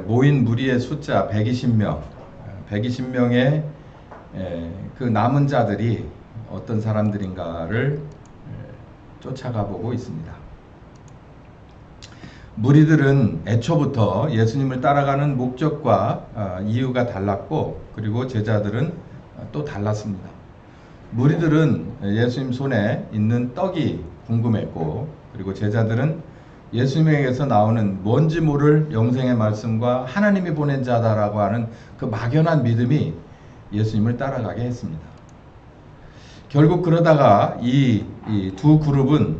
모인 무리의 숫자 120명, 120명의 그 남은 자들이 어떤 사람들인가를 쫓아가 보고 있습니다. 무리들은 애초부터 예수님을 따라가는 목적과 이유가 달랐고, 그리고 제자들은 또 달랐습니다. 무리들은 예수님 손에 있는 떡이 궁금했고, 그리고 제자들은 예수님에게서 나오는 뭔지 모를 영생의 말씀과 하나님이 보낸 자다라고 하는 그 막연한 믿음이 예수님을 따라가게 했습니다. 결국 그러다가 이 두 그룹은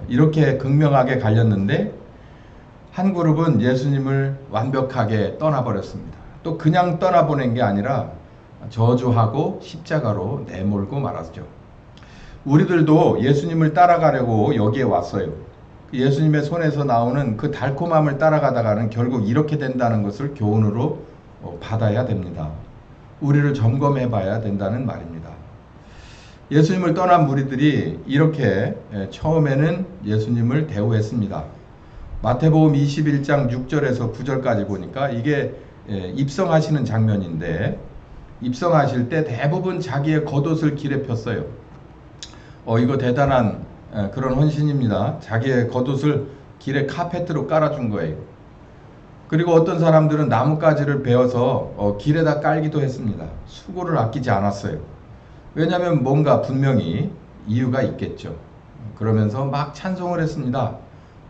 이렇게 극명하게 갈렸는데, 한 그룹은 예수님을 완벽하게 떠나버렸습니다. 또 그냥 떠나보낸 게 아니라 저주하고 십자가로 내몰고 말았죠. 우리들도 예수님을 따라가려고 여기에 왔어요. 예수님의 손에서 나오는 그 달콤함을 따라가다가는 결국 이렇게 된다는 것을 교훈으로 받아야 됩니다. 우리를 점검해 봐야 된다는 말입니다. 예수님을 떠난 무리들이 이렇게 처음에는 예수님을 대우했습니다. 마태복음 21장 6절에서 9절까지 보니까 이게 입성하시는 장면인데, 입성하실 때 대부분 자기의 겉옷을 길에 폈어요. 이거 대단한 그런 헌신입니다. 자기의 겉옷을 길에 카페트로 깔아준 거예요. 그리고 어떤 사람들은 나뭇가지를 베어서 길에다 깔기도 했습니다. 수고를 아끼지 않았어요. 왜냐하면 뭔가 분명히 이유가 있겠죠. 그러면서 막 찬송을 했습니다.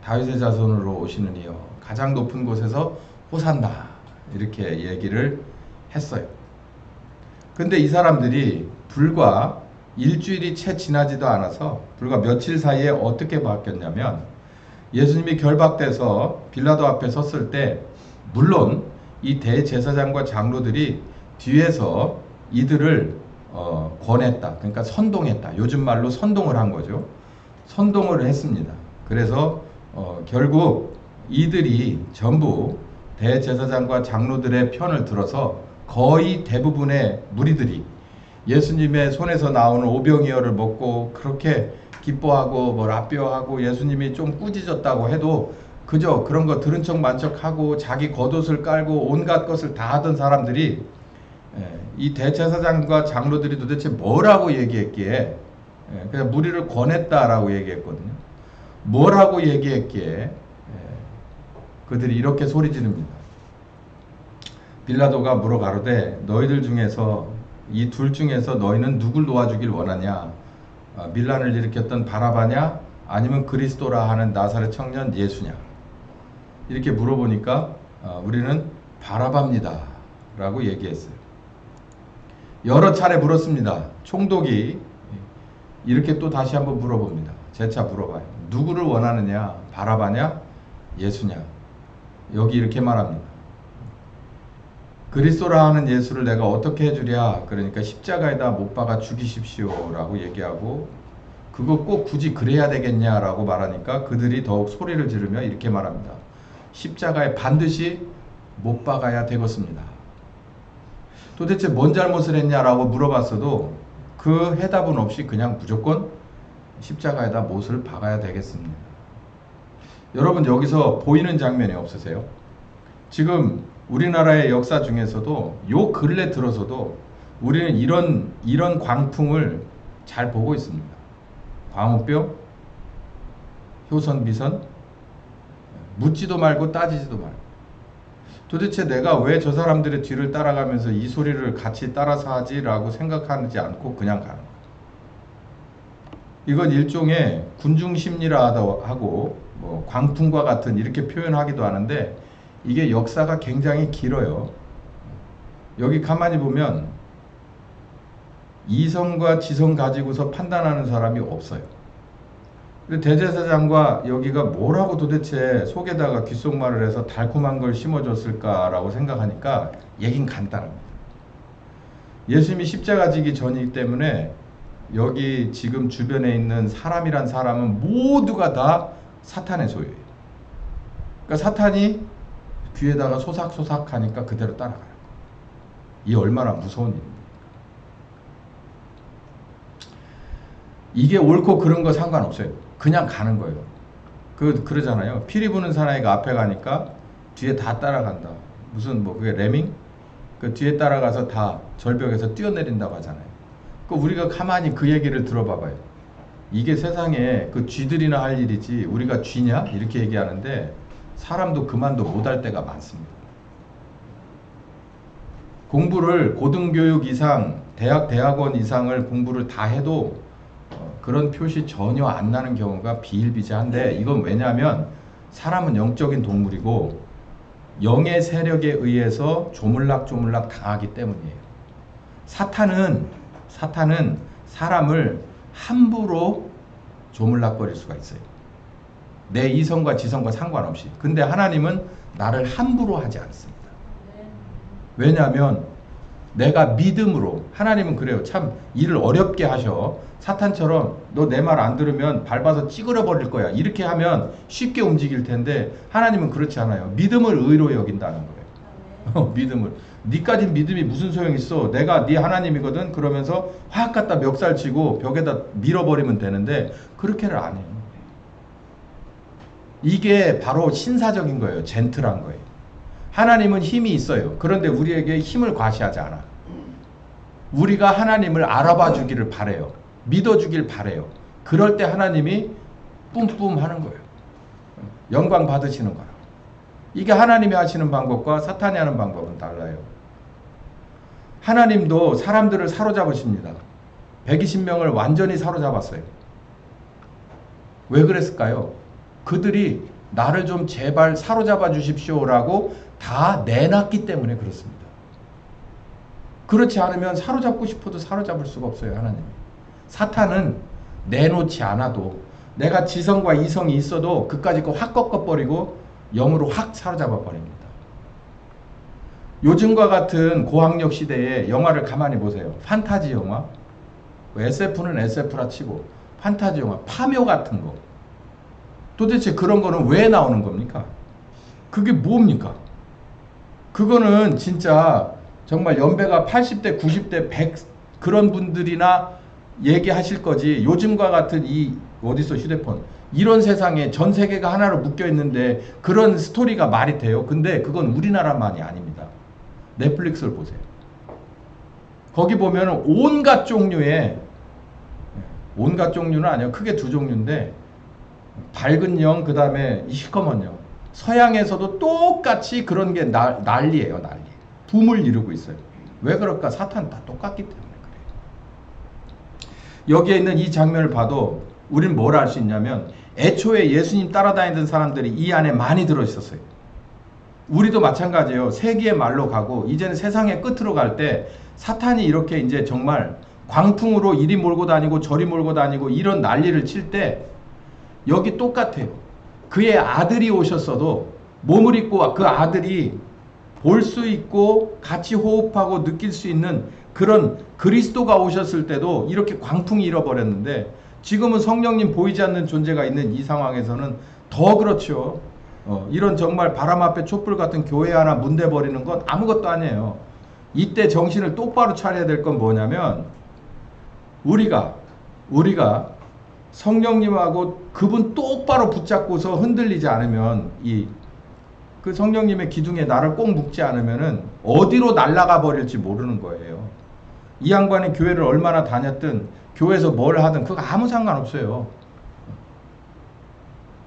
다윗의 자손으로 오시는 이여, 가장 높은 곳에서 호산나, 이렇게 얘기를 했어요. 근데 이 사람들이 불과 일주일이 채 지나지도 않아서 불과 며칠 사이에 어떻게 바뀌었냐면, 예수님이 결박돼서 빌라도 앞에 섰을 때 물론 이 대제사장과 장로들이 뒤에서 이들을 권했다. 그러니까 선동했다. 요즘 말로 선동을 한 거죠. 선동을 했습니다. 그래서 결국 이들이 전부 대제사장과 장로들의 편을 들어서 거의 대부분의 무리들이 예수님의 손에서 나오는 오병이어를 먹고 그렇게 기뻐하고 라뼈하고 예수님이 좀 꾸짖었다고 해도 그저 그런 거 들은 척 만척하고 자기 겉옷을 깔고 온갖 것을 다 하던 사람들이 이 대제사장과 장로들이 도대체 뭐라고 얘기했기에, 그냥 무리를 권했다라고 얘기했거든요. 뭐라고 얘기했기에 그들이 이렇게 소리 지릅니다. 빌라도가 물어 가로되 너희들 중에서 이 둘 중에서 너희는 누굴 놓아주길 원하냐? 밀란을 일으켰던 바라바냐? 아니면 그리스도라 하는 나사렛 청년 예수냐? 이렇게 물어보니까 우리는 바라바입니다 라고 얘기했어요. 여러 차례 물었습니다. 총독이 이렇게 또 다시 한번 물어봅니다. 재차 물어봐요. 누구를 원하느냐? 바라바냐? 예수냐? 여기 이렇게 말합니다. 그리스도라 하는 예수를 내가 어떻게 해주랴? 그러니까 십자가에다 못 박아 죽이십시오 라고 얘기하고, 그거 꼭 굳이 그래야 되겠냐 라고 말하니까 그들이 더욱 소리를 지르며 이렇게 말합니다. 십자가에 반드시 못 박아야 되겠습니다. 도대체 뭔 잘못을 했냐라고 물어봤어도 그 해답은 없이 그냥 무조건 십자가에다 못을 박아야 되겠습니다. 여러분, 여기서 보이는 장면이 없으세요? 지금 우리나라의 역사 중에서도 요 근래 들어서도 우리는 이런 광풍을 잘 보고 있습니다. 광우병, 효선비선, 묻지도 말고 따지지도 말고. 도대체 내가 왜 저 사람들의 뒤를 따라가면서 이 소리를 같이 따라서 하지라고 생각하지 않고 그냥 가는 거예요. 이건 일종의 군중심리라 하고 광풍과 같은 이렇게 표현하기도 하는데, 이게 역사가 굉장히 길어요. 여기 가만히 보면 이성과 지성 가지고서 판단하는 사람이 없어요. 근데 대제사장과 여기가 뭐라고 도대체 속에다가 귓속말을 해서 달콤한 걸 심어줬을까라고 생각하니까 얘긴 간단합니다. 예수님이 십자가 지기 전이기 때문에 여기 지금 주변에 있는 사람이란 사람은 모두가 다 사탄의 소유예요. 그러니까 사탄이 귀에다가 소삭소삭 하니까 그대로 따라가는 거예요. 이 얼마나 무서운 일입니까? 이게 옳고 그런 거 상관없어요. 그냥 가는 거예요. 그러잖아요. 피리 부는 사나이가 앞에 가니까 뒤에 다 따라간다. 무슨 뭐 그게 레밍? 그 뒤에 따라가서 다 절벽에서 뛰어내린다고 하잖아요. 그 우리가 가만히 그 얘기를 들어봐봐요. 이게 세상에 그 쥐들이나 할 일이지 우리가 쥐냐? 이렇게 얘기하는데 사람도 그만도 못할 때가 많습니다. 공부를 고등교육 이상, 대학원 이상을 공부를 다 해도 그런 표시 전혀 안 나는 경우가 비일비재한데, 이건 왜냐하면 사람은 영적인 동물이고 영의 세력에 의해서 조물락조물락 당하기 때문이에요. 사탄은 사람을 함부로 조물락거릴 수가 있어요. 내 이성과 지성과 상관없이. 근데 하나님은 나를 함부로 하지 않습니다. 왜냐하면 내가 믿음으로, 하나님은 그래요. 참 일을 어렵게 하셔. 사탄처럼 너 내 말 안 들으면 밟아서 찌그러 버릴 거야, 이렇게 하면 쉽게 움직일 텐데 하나님은 그렇지 않아요. 믿음을 의로 여긴다는 거예요. 믿음을. 니까진 믿음이 무슨 소용 있어? 내가 네 하나님이거든. 그러면서 확 갖다 멱살 치고 벽에다 밀어버리면 되는데 그렇게를 안 해요. 이게 바로 신사적인 거예요. 젠틀한 거예요. 하나님은 힘이 있어요. 그런데 우리에게 힘을 과시하지 않아. 우리가 하나님을 알아봐 주기를 바래요. 믿어주길 바래요. 그럴 때 하나님이 뿜뿜 하는 거예요. 영광 받으시는 거라. 이게 하나님이 하시는 방법과 사탄이 하는 방법은 달라요. 하나님도 사람들을 사로잡으십니다. 120명을 완전히 사로잡았어요. 왜 그랬을까요? 그들이 나를 좀 제발 사로잡아 주십시오라고 다 내놨기 때문에 그렇습니다. 그렇지 않으면 사로잡고 싶어도 사로잡을 수가 없어요, 하나님. 사탄은 내놓지 않아도 내가 지성과 이성이 있어도 그까짓 거 확 꺾어버리고 영으로 확 사로잡아 버립니다. 요즘과 같은 고학력 시대에 영화를 가만히 보세요. 판타지 영화, SF는 SF라 치고 판타지 영화, 파묘 같은 거. 도대체 그런 거는 왜 나오는 겁니까? 그게 뭡니까? 그거는 진짜 정말 연배가 80대, 90대, 100 그런 분들이나 얘기하실 거지. 요즘과 같은 이 어디서 휴대폰 이런 세상에 전 세계가 하나로 묶여 있는데 그런 스토리가 말이 돼요? 근데 그건 우리나라만이 아닙니다. 넷플릭스를 보세요. 거기 보면 온갖 종류의, 온갖 종류는 아니에요. 크게 두 종류인데 밝은 영, 그 다음에 시커먼 영. 서양에서도 똑같이 그런 게 난리예요. 난리. 붐을 이루고 있어요. 왜 그럴까? 사탄 다 똑같기 때문에 그래요. 여기에 있는 이 장면을 봐도 우리는 뭘 알 수 있냐면 애초에 예수님 따라다니던 사람들이 이 안에 많이 들어있었어요. 우리도 마찬가지예요. 세기의 말로 가고 이제는 세상의 끝으로 갈 때 사탄이 이렇게 이제 정말 광풍으로 이리 몰고 다니고 저리 몰고 다니고 이런 난리를 칠 때 여기 똑같아요. 그의 아들이 오셨어도 몸을 입고 그 아들이 볼 수 있고 같이 호흡하고 느낄 수 있는 그런 그리스도가 오셨을 때도 이렇게 광풍이 일어버렸는데 지금은 성령님 보이지 않는 존재가 있는 이 상황에서는 더 그렇죠. 이런 정말 바람 앞에 촛불 같은 교회 하나 문대버리는 건 아무것도 아니에요. 이때 정신을 똑바로 차려야 될 건 뭐냐면 우리가 성령님하고 그분 똑바로 붙잡고서 흔들리지 않으면 그 성령님의 기둥에 나를 꼭 묶지 않으면은 어디로 날아가 버릴지 모르는 거예요. 이 양반이 교회를 얼마나 다녔든 교회에서 뭘 하든 그거 아무 상관없어요.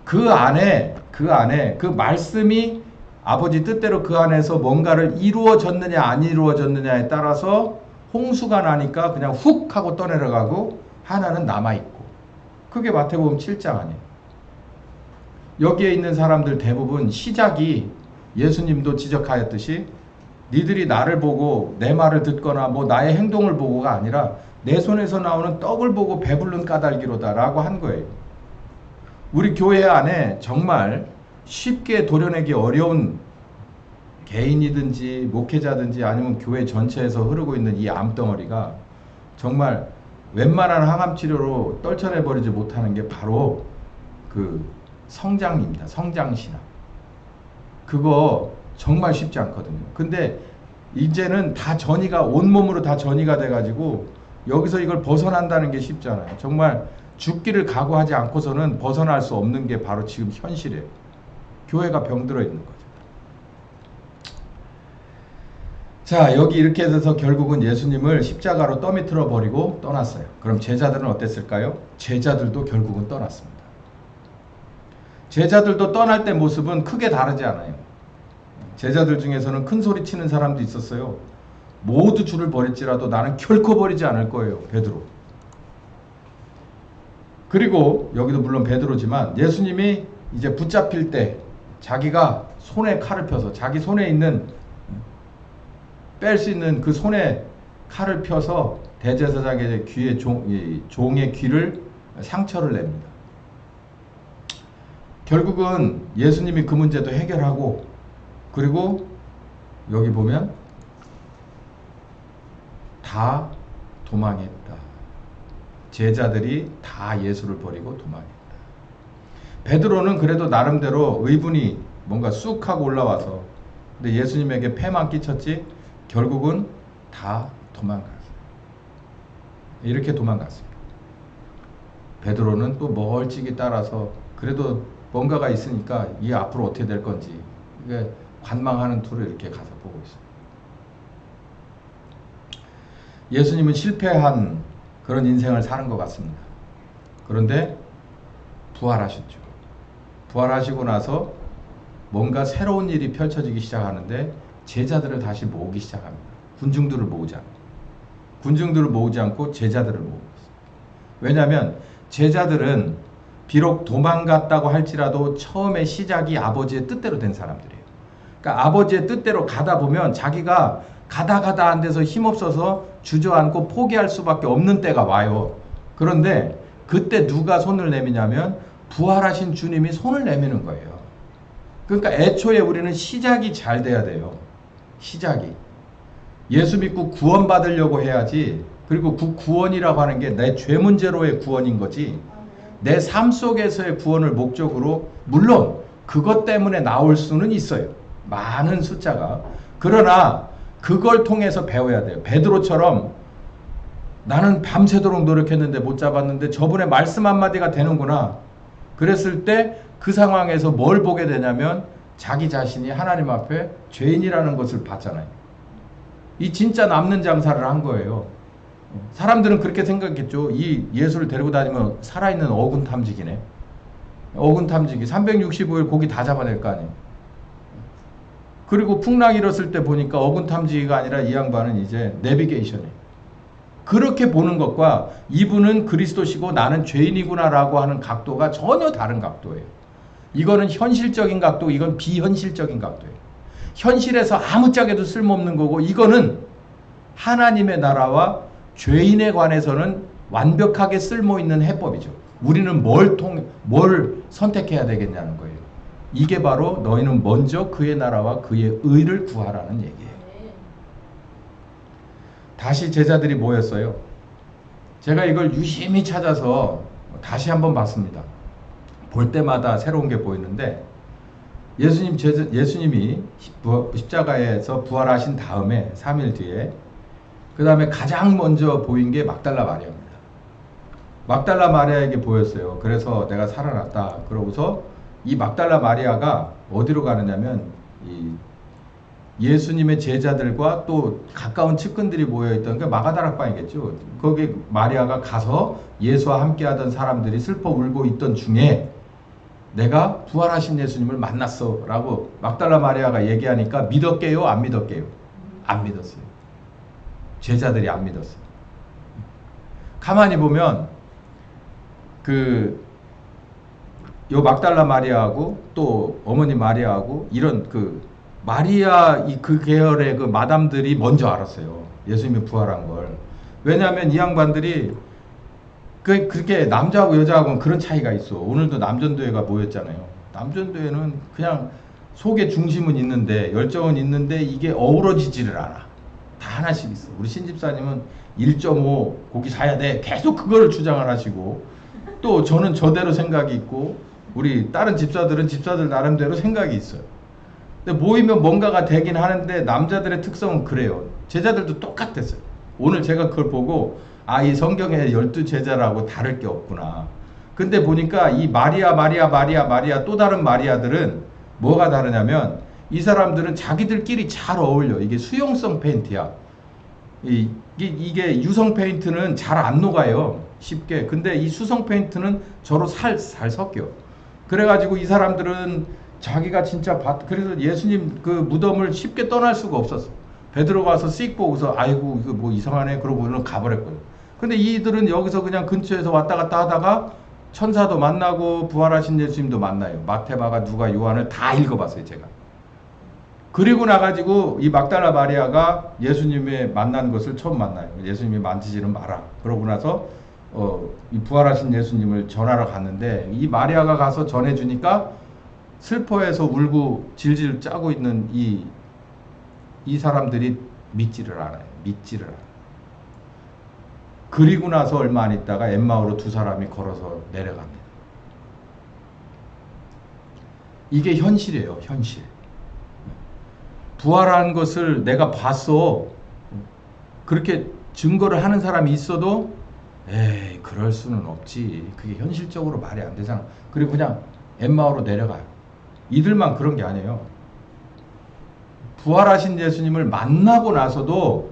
그 안에 그 말씀이 아버지 뜻대로 그 안에서 뭔가를 이루어졌느냐 안 이루어졌느냐에 따라서 홍수가 나니까 그냥 훅 하고 떠내려가고 하나는 남아있고. 그게 마태복음 7장 아니에요. 여기에 있는 사람들 대부분 시작이 예수님도 지적하였듯이 니들이 나를 보고 내 말을 듣거나 뭐 나의 행동을 보고가 아니라 내 손에서 나오는 떡을 보고 배부른 까닭이로다 라고 한 거예요. 우리 교회 안에 정말 쉽게 도려내기 어려운 개인이든지 목회자든지 아니면 교회 전체에서 흐르고 있는 이 암덩어리가 정말 웬만한 항암치료로 떨쳐내버리지 못하는 게 바로 그 성장입니다. 성장신앙. 그거 정말 쉽지 않거든요. 근데 이제는 다 전이가 온몸으로 다 전이가 돼가지고 여기서 이걸 벗어난다는 게 쉽잖아요. 정말 죽기를 각오하지 않고서는 벗어날 수 없는 게 바로 지금 현실이에요. 교회가 병들어 있는 거죠. 자, 여기 이렇게 돼서 결국은 예수님을 십자가로 떠미틀어 버리고 떠났어요. 그럼 제자들은 어땠을까요? 제자들도 결국은 떠났습니다. 제자들도 떠날 때 모습은 크게 다르지 않아요. 제자들 중에서는 큰 소리 치는 사람도 있었어요. 모두 주를 버릴지라도 나는 결코 버리지 않을 거예요. 베드로. 그리고 여기도 물론 베드로지만 예수님이 이제 붙잡힐 때 자기가 손에 칼을 펴서 자기 손에 있는 뺄 수 있는 그 손에 칼을 펴서 대제사장의 귀에 종의 귀를 상처를 냅니다. 결국은 예수님이 그 문제도 해결하고 그리고 여기 보면 다 도망했다. 제자들이 다 예수를 버리고 도망했다. 베드로는 그래도 나름대로 의분이 뭔가 쑥 하고 올라와서 근데 예수님에게 패만 끼쳤지 결국은 다 도망갔어요. 이렇게 도망갔습니다. 베드로는 또 멀찍이 따라서 그래도 뭔가가 있으니까 이 앞으로 어떻게 될 건지 이게 관망하는 투로 이렇게 가서 보고 있습니다. 예수님은 실패한 그런 인생을 사는 것 같습니다. 그런데 부활하셨죠. 부활하시고 나서 뭔가 새로운 일이 펼쳐지기 시작하는데 제자들을 다시 모으기 시작합니다. 군중들을 모으지 않고 군중들을 모으지 않고 제자들을 모으고 있습니다. 왜냐하면 제자들은 비록 도망갔다고 할지라도 처음에 시작이 아버지의 뜻대로 된 사람들이에요. 그러니까 아버지의 뜻대로 가다 보면 자기가 가다 안 돼서 힘없어서 주저앉고 포기할 수밖에 없는 때가 와요. 그런데 그때 누가 손을 내미냐면 부활하신 주님이 손을 내미는 거예요. 그러니까 애초에 우리는 시작이 잘 돼야 돼요. 시작이. 예수 믿고 구원받으려고 해야지. 그리고 그 구원이라고 하는 게 내 죄 문제로의 구원인 거지. 내 삶 속에서의 구원을 목적으로 물론 그것 때문에 나올 수는 있어요. 많은 숫자가. 그러나 그걸 통해서 배워야 돼요. 베드로처럼 나는 밤새도록 노력했는데 못 잡았는데 저분의 말씀 한마디가 되는구나. 그랬을 때 그 상황에서 뭘 보게 되냐면 자기 자신이 하나님 앞에 죄인이라는 것을 봤잖아요. 이 진짜 남는 장사를 한 거예요. 사람들은 그렇게 생각했죠. 이 예수를 데리고 다니면 살아있는 어군 탐지기네. 어군 탐지기 365일 고기 다 잡아낼 거 아니에요. 그리고 풍랑 일었을 때 보니까 어군 탐지기가 아니라 이 양반은 이제 내비게이션에 그렇게 보는 것과 이분은 그리스도시고 나는 죄인이구나라고 하는 각도가 전혀 다른 각도예요. 이거는 현실적인 각도, 이건 비현실적인 각도예요. 현실에서 아무짝에도 쓸모없는 거고 이거는 하나님의 나라와 죄인에 관해서는 완벽하게 쓸모있는 해법이죠. 우리는 뭘 선택해야 되겠냐는 거예요. 이게 바로 너희는 먼저 그의 나라와 그의 의를 구하라는 얘기예요. 다시 제자들이 모였어요. 제가 이걸 유심히 찾아서 다시 한번 봤습니다. 볼 때마다 새로운 게 보이는데 예수님이 십자가에서 부활하신 다음에 3일 뒤에 그 다음에 가장 먼저 보인 게 막달라 마리아입니다. 막달라 마리아에게 보였어요. 그래서 내가 살아났다. 그러고서 이 막달라 마리아가 어디로 가느냐면 이 예수님의 제자들과 또 가까운 측근들이 모여있던 게 마가다락방이겠죠. 거기 마리아가 가서 예수와 함께하던 사람들이 슬퍼 울고 있던 중에 내가 부활하신 예수님을 만났어 라고 막달라 마리아가 얘기하니까 믿었게요? 안 믿었게요? 안 믿었어요. 제자들이 안 믿었어요. 가만히 보면 요 막달라 마리아하고 또 어머니 마리아하고 이런 마리아 그 계열의 그 마담들이 먼저 알았어요. 예수님이 부활한 걸. 왜냐하면 이 양반들이 그렇게 남자하고 여자하고는 그런 차이가 있어. 오늘도 남전도회가 모였잖아요. 남전도회는 그냥 속에 중심은 있는데 열정은 있는데 이게 어우러지지를 않아. 다 하나씩 있어. 우리 신집사님은 1.5 고기 사야 돼. 계속 그거를 주장을 하시고 또 저는 저대로 생각이 있고 우리 다른 집사들은 집사들 나름대로 생각이 있어요. 근데 모이면 뭔가가 되긴 하는데 남자들의 특성은 그래요. 제자들도 똑같았어요. 오늘 제가 그걸 보고 이 성경에 12제자라고 다를 게 없구나. 근데 보니까 이 마리아 또 다른 마리아들은 뭐가 다르냐면 이 사람들은 자기들끼리 잘 어울려. 이게 수용성 페인트야. 이게 유성 페인트는 잘 안 녹아요. 쉽게. 근데 이 수성 페인트는 저로 잘 섞여. 그래가지고 이 사람들은 자기가 진짜 그래서 예수님 그 무덤을 쉽게 떠날 수가 없었어. 베드로가 와서 씩 보고서 아이고 이거 뭐 이상하네 그러고는 가버렸거든. 근데 이들은 여기서 그냥 근처에서 왔다 갔다 하다가 천사도 만나고 부활하신 예수님도 만나요. 마태마가 누가 요한을 다 읽어봤어요 제가. 그리고 나가지고 이 막달라 마리아가 예수님의 만난 것을 처음 만나요. 예수님이 만지지는 마라. 그러고 나서 이 부활하신 예수님을 전하러 갔는데 이 마리아가 가서 전해주니까 슬퍼해서 울고 질질 짜고 있는 이 사람들이 믿지를 않아요. 믿지를 않아요. 그리고 나서 얼마 안 있다가 엠마오로 두 사람이 걸어서 내려갑니다. 이게 현실이에요. 현실. 부활한 것을 내가 봤어. 그렇게 증거를 하는 사람이 있어도 에이 그럴 수는 없지. 그게 현실적으로 말이 안 되잖아. 그리고 그냥 엠마오로 내려가요. 이들만 그런 게 아니에요. 부활하신 예수님을 만나고 나서도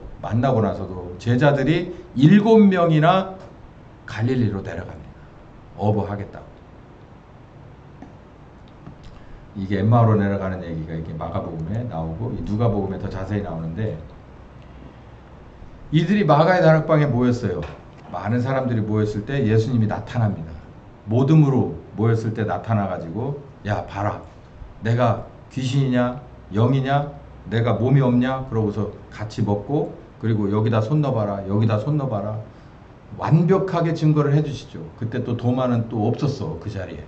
제자들이 7명이나 갈릴리로 내려갑니다. 어부하겠다고. 이게 엠마오로 내려가는 얘기가 이게 마가복음에 나오고 이 누가복음에 더 자세히 나오는데 이들이 마가의 다락방에 모였어요. 많은 사람들이 모였을 때 예수님이 나타납니다. 모둠으로 모였을 때 나타나가지고 야 봐라 내가 귀신이냐 영이냐 내가 몸이 없냐 그러고서 같이 먹고 그리고 여기다 손 넣어봐라 여기다 손 넣어봐라 완벽하게 증거를 해주시죠. 그때 또 도마는 또 없었어 그 자리에.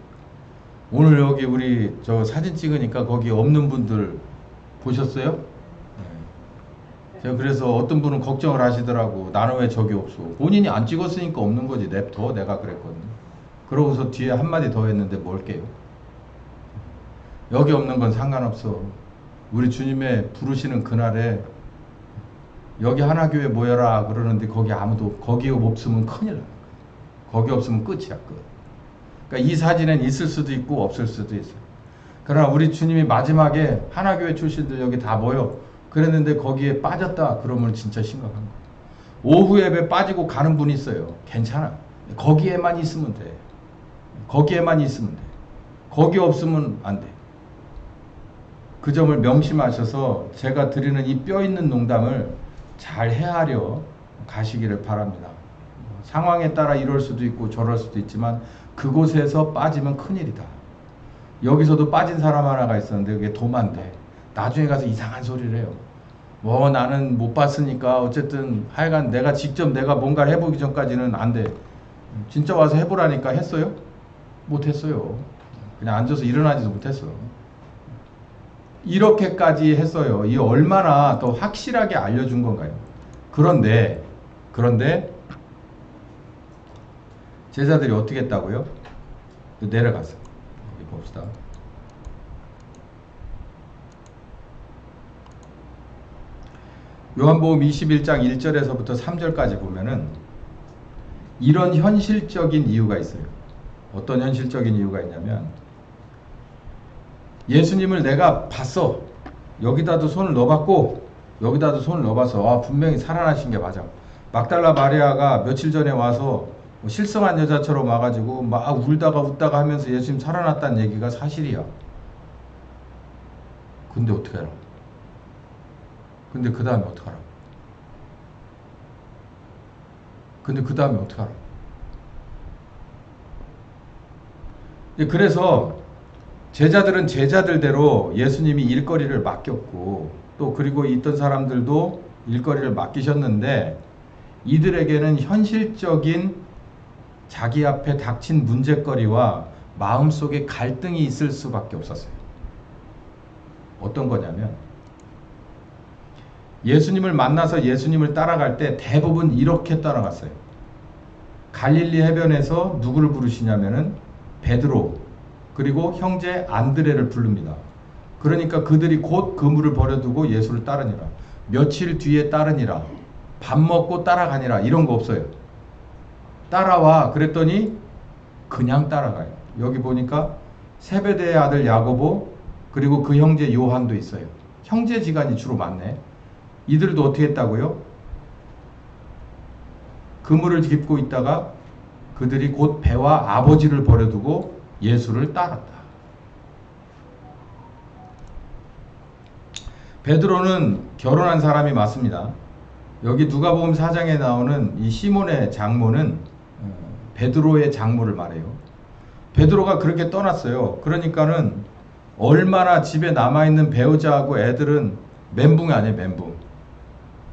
오늘 여기 우리 저 사진 찍으니까 거기 없는 분들 보셨어요? 네. 제가 그래서 어떤 분은 걱정을 하시더라고. 나는 왜 저기 없어? 본인이 안 찍었으니까 없는 거지. 냅둬. 내가 그랬거든. 그러고서 뒤에 한마디 더 했는데 뭘게요? 여기 없는 건 상관없어. 우리 주님의 부르시는 그날에 여기 하나교회 모여라 그러는데 거기 아무도 거기 없으면 큰일 나. 거기 없으면 끝이야 끝. 그러니까 이 사진엔 있을 수도 있고 없을 수도 있어요. 그러나 우리 주님이 마지막에 하나교회 출신들 여기 다 모여 그랬는데 거기에 빠졌다 그러면 진짜 심각한 거예요. 오후 예배 빠지고 가는 분이 있어요. 괜찮아. 거기에만 있으면 돼. 거기에만 있으면 돼. 거기 없으면 안 돼. 그 점을 명심하셔서 제가 드리는 이 뼈 있는 농담을 잘 헤아려 가시기를 바랍니다. 상황에 따라 이럴 수도 있고 저럴 수도 있지만 그곳에서 빠지면 큰일이다. 여기서도 빠진 사람 하나가 있었는데 그게 도마인데 나중에 가서 이상한 소리를 해요. 뭐 나는 못 봤으니까 어쨌든 하여간 내가 직접 내가 뭔가를 해보기 전까지는 안 돼. 진짜 와서 해보라니까 했어요? 못했어요. 그냥 앉아서 일어나지도 못했어. 이렇게까지 했어요. 이 얼마나 더 확실하게 알려준 건가요? 그런데 제자들이 어떻게 했다고요? 내려가서 여기 봅시다. 요한복음 21장 1절에서부터 3절까지 보면은 이런 현실적인 이유가 있어요. 어떤 현실적인 이유가 있냐면 예수님을 내가 봤어. 여기다도 손을 넣어봤고 여기다도 손을 넣어봐서 분명히 살아나신 게 맞아. 막달라 마리아가 며칠 전에 와서 실성한 여자처럼 와가지고 막 울다가 웃다가 하면서 예수님 살아났다는 얘기가 사실이야. 근데 어떻게 알아? 근데 그 다음에 어떻게 알아? 근데 그 다음에 어떻게 알아? 그래서 제자들은 제자들대로 예수님이 일거리를 맡겼고 또 그리고 있던 사람들도 일거리를 맡기셨는데 이들에게는 현실적인 자기 앞에 닥친 문제거리와 마음속에 갈등이 있을 수밖에 없었어요. 어떤 거냐면 예수님을 만나서 예수님을 따라갈 때 대부분 이렇게 따라갔어요. 갈릴리 해변에서 누구를 부르시냐면은 베드로 그리고 형제 안드레를 부릅니다. 그러니까 그들이 곧 그물을 버려두고 예수를 따르니라. 며칠 뒤에 따르니라. 밥 먹고 따라가니라. 이런 거 없어요. 따라와 그랬더니 그냥 따라가요. 여기 보니까 세베대의 아들 야고보 그리고 그 형제 요한도 있어요. 형제지간이 주로 많네. 이들도 어떻게 했다고요? 그물을 깁고 있다가 그들이 곧 배와 아버지를 버려두고 예수를 따랐다. 베드로는 결혼한 사람이 맞습니다. 여기 누가복음 4장에 나오는 이 시몬의 장모는 베드로의 장모를 말해요. 베드로가 그렇게 떠났어요. 그러니까는 얼마나 집에 남아있는 배우자하고 애들은 멘붕이 아니에요, 멘붕.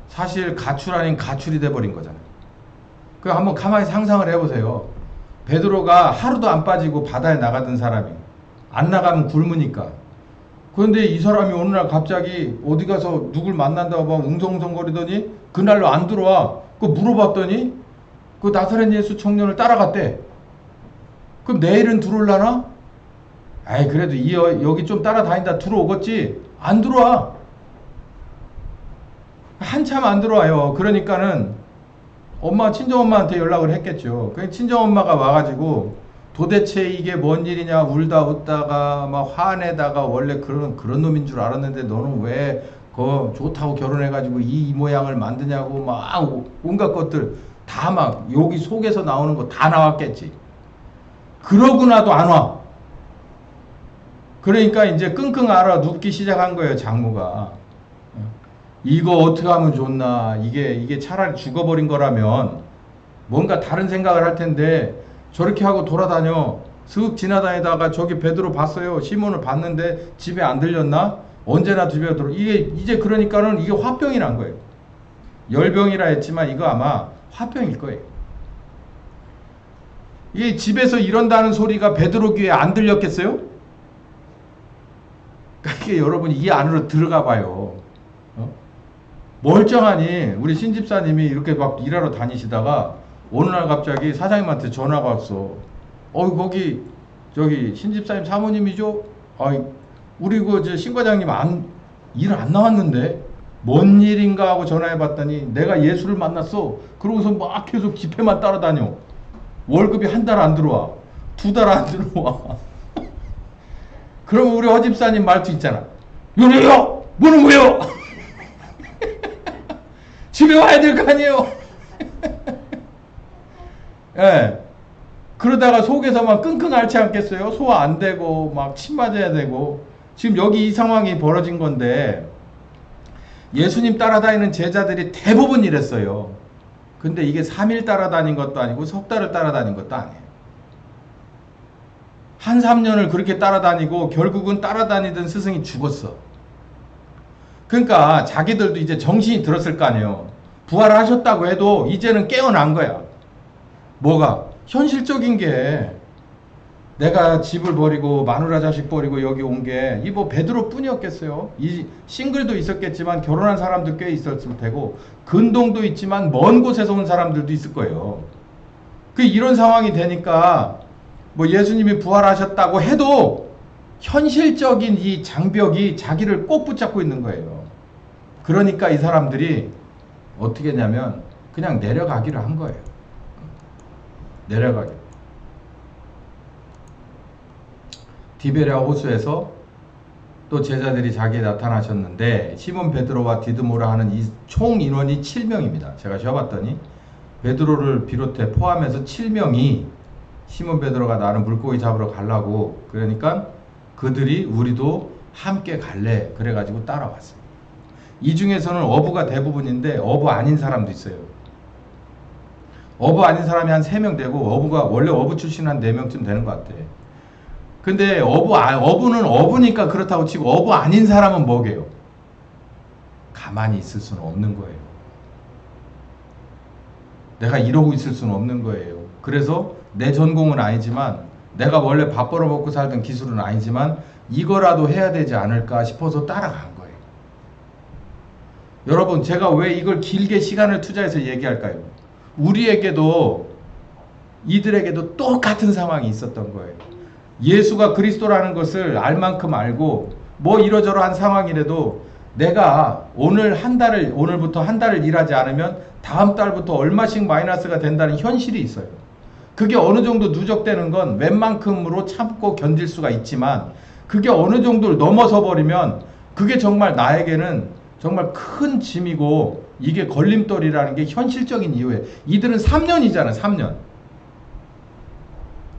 사실 가출 아닌 가출이 돼버린 거잖아요. 그 한번 가만히 상상을 해보세요. 베드로가 하루도 안 빠지고 바다에 나가던 사람이 안 나가면 굶으니까. 그런데 이 사람이 어느 날 갑자기 어디 가서 누굴 만난다고 막 웅성웅성거리더니 그날로 안 들어와. 그 물어봤더니 그 나사렛 예수 청년을 따라갔대. 그럼 내일은 들어올라나? 아이 그래도 여기 좀 따라다니다 들어오겠지. 안 들어와. 한참 안 들어와요. 그러니까는 친정엄마한테 연락을 했겠죠. 그 친정엄마가 와가지고 도대체 이게 뭔 일이냐 울다 웃다가 막 화내다가 원래 그런 놈인 줄 알았는데 너는 왜 좋다고 결혼해가지고 이 모양을 만드냐고 막 온갖 것들 다 막 여기 속에서 나오는 거 다 나왔겠지. 그러고 나도 안 와. 그러니까 이제 끙끙 앓아 눕기 시작한 거예요, 장모가. 이거 어떻게 하면 좋나. 이게 차라리 죽어버린 거라면 뭔가 다른 생각을 할 텐데 저렇게 하고 돌아다녀. 슥 지나다니다가 저기 베드로 봤어요. 시몬을 봤는데 집에 안 들렸나? 언제나 집에 들어. 이제 그러니까는 이게 화병이 난 거예요. 열병이라 했지만 이거 아마 화병일 거예요. 이게 집에서 이런다는 소리가 베드로 귀에 안 들렸겠어요? 그러니까 여러분 이 안으로 들어가 봐요. 멀쩡하니 우리 신집사님이 이렇게 막 일하러 다니시다가 어느 날 갑자기 사장님한테 전화가 왔어. 거기 저기 신집사님 사모님이죠? 우리 신과장님 일 안 나왔는데 뭔 일인가 하고 전화해봤더니 내가 예수를 만났어. 그러고서 막 계속 집회만 따라다녀. 월급이 한 달 안 들어와. 2달 안 들어와. 그러면 우리 허집사님 말투 있잖아. 요래요? 뭐는 왜요? 집에 와야 될 거 아니에요? 예. 그러다가 속에서 막 끙끙 앓지 않겠어요? 소화 안 되고, 막 침 맞아야 되고. 지금 여기 이 상황이 벌어진 건데, 예수님 따라다니는 제자들이 대부분 이랬어요. 근데 이게 3일 따라다닌 것도 아니고, 석 달을 따라다닌 것도 아니에요. 한 3년을 그렇게 따라다니고, 결국은 따라다니던 스승이 죽었어. 그러니까 자기들도 이제 정신이 들었을 거 아니에요. 부활하셨다고 해도 이제는 깨어난 거야. 뭐가? 현실적인 게 내가 집을 버리고 마누라 자식 버리고 여기 온 게 이 뭐 베드로 뿐이었겠어요. 이 싱글도 있었겠지만 결혼한 사람도 꽤 있었을 테고 근동도 있지만 먼 곳에서 온 사람들도 있을 거예요. 이런 상황이 되니까 뭐 예수님이 부활하셨다고 해도 현실적인 이 장벽이 자기를 꼭 붙잡고 있는 거예요. 그러니까 이 사람들이 어떻게 했냐면 그냥 내려가기를 한 거예요. 내려가기. 디베랴 호수에서 또 제자들이 자기에 나타나셨는데 시몬 베드로와 디드모라 하는 이 총 인원이 7명입니다. 제가 쉬어봤더니 베드로를 비롯해 포함해서 7명이 시몬 베드로가 나는 물고기 잡으러 가려고 그러니까 그들이 우리도 함께 갈래 그래가지고 따라왔어요. 이 중에서는 어부가 대부분인데 어부 아닌 사람도 있어요. 어부 아닌 사람이 한 3명 되고 어부가 원래 어부 출신 한 4명쯤 되는 것 같아. 근데 어부는 어부니까 그렇다고 치고 어부 아닌 사람은 뭐게요? 가만히 있을 수는 없는 거예요. 내가 이러고 있을 수는 없는 거예요. 그래서 내 전공은 아니지만 내가 원래 밥 벌어 먹고 살던 기술은 아니지만 이거라도 해야 되지 않을까 싶어서 따라간 거예요. 여러분 제가 왜 이걸 길게 시간을 투자해서 얘기할까요? 우리에게도 이들에게도 똑같은 상황이 있었던 거예요. 예수가 그리스도라는 것을 알 만큼 알고 뭐 이러저러한 상황이라도 내가 오늘부터 한 달을 일하지 않으면 다음 달부터 얼마씩 마이너스가 된다는 현실이 있어요. 그게 어느 정도 누적되는 건 웬만큼으로 참고 견딜 수가 있지만 그게 어느 정도를 넘어서 버리면 그게 정말 나에게는 정말 큰 짐이고 이게 걸림돌이라는 게 현실적인 이유예요. 이들은 3년이잖아, 3년.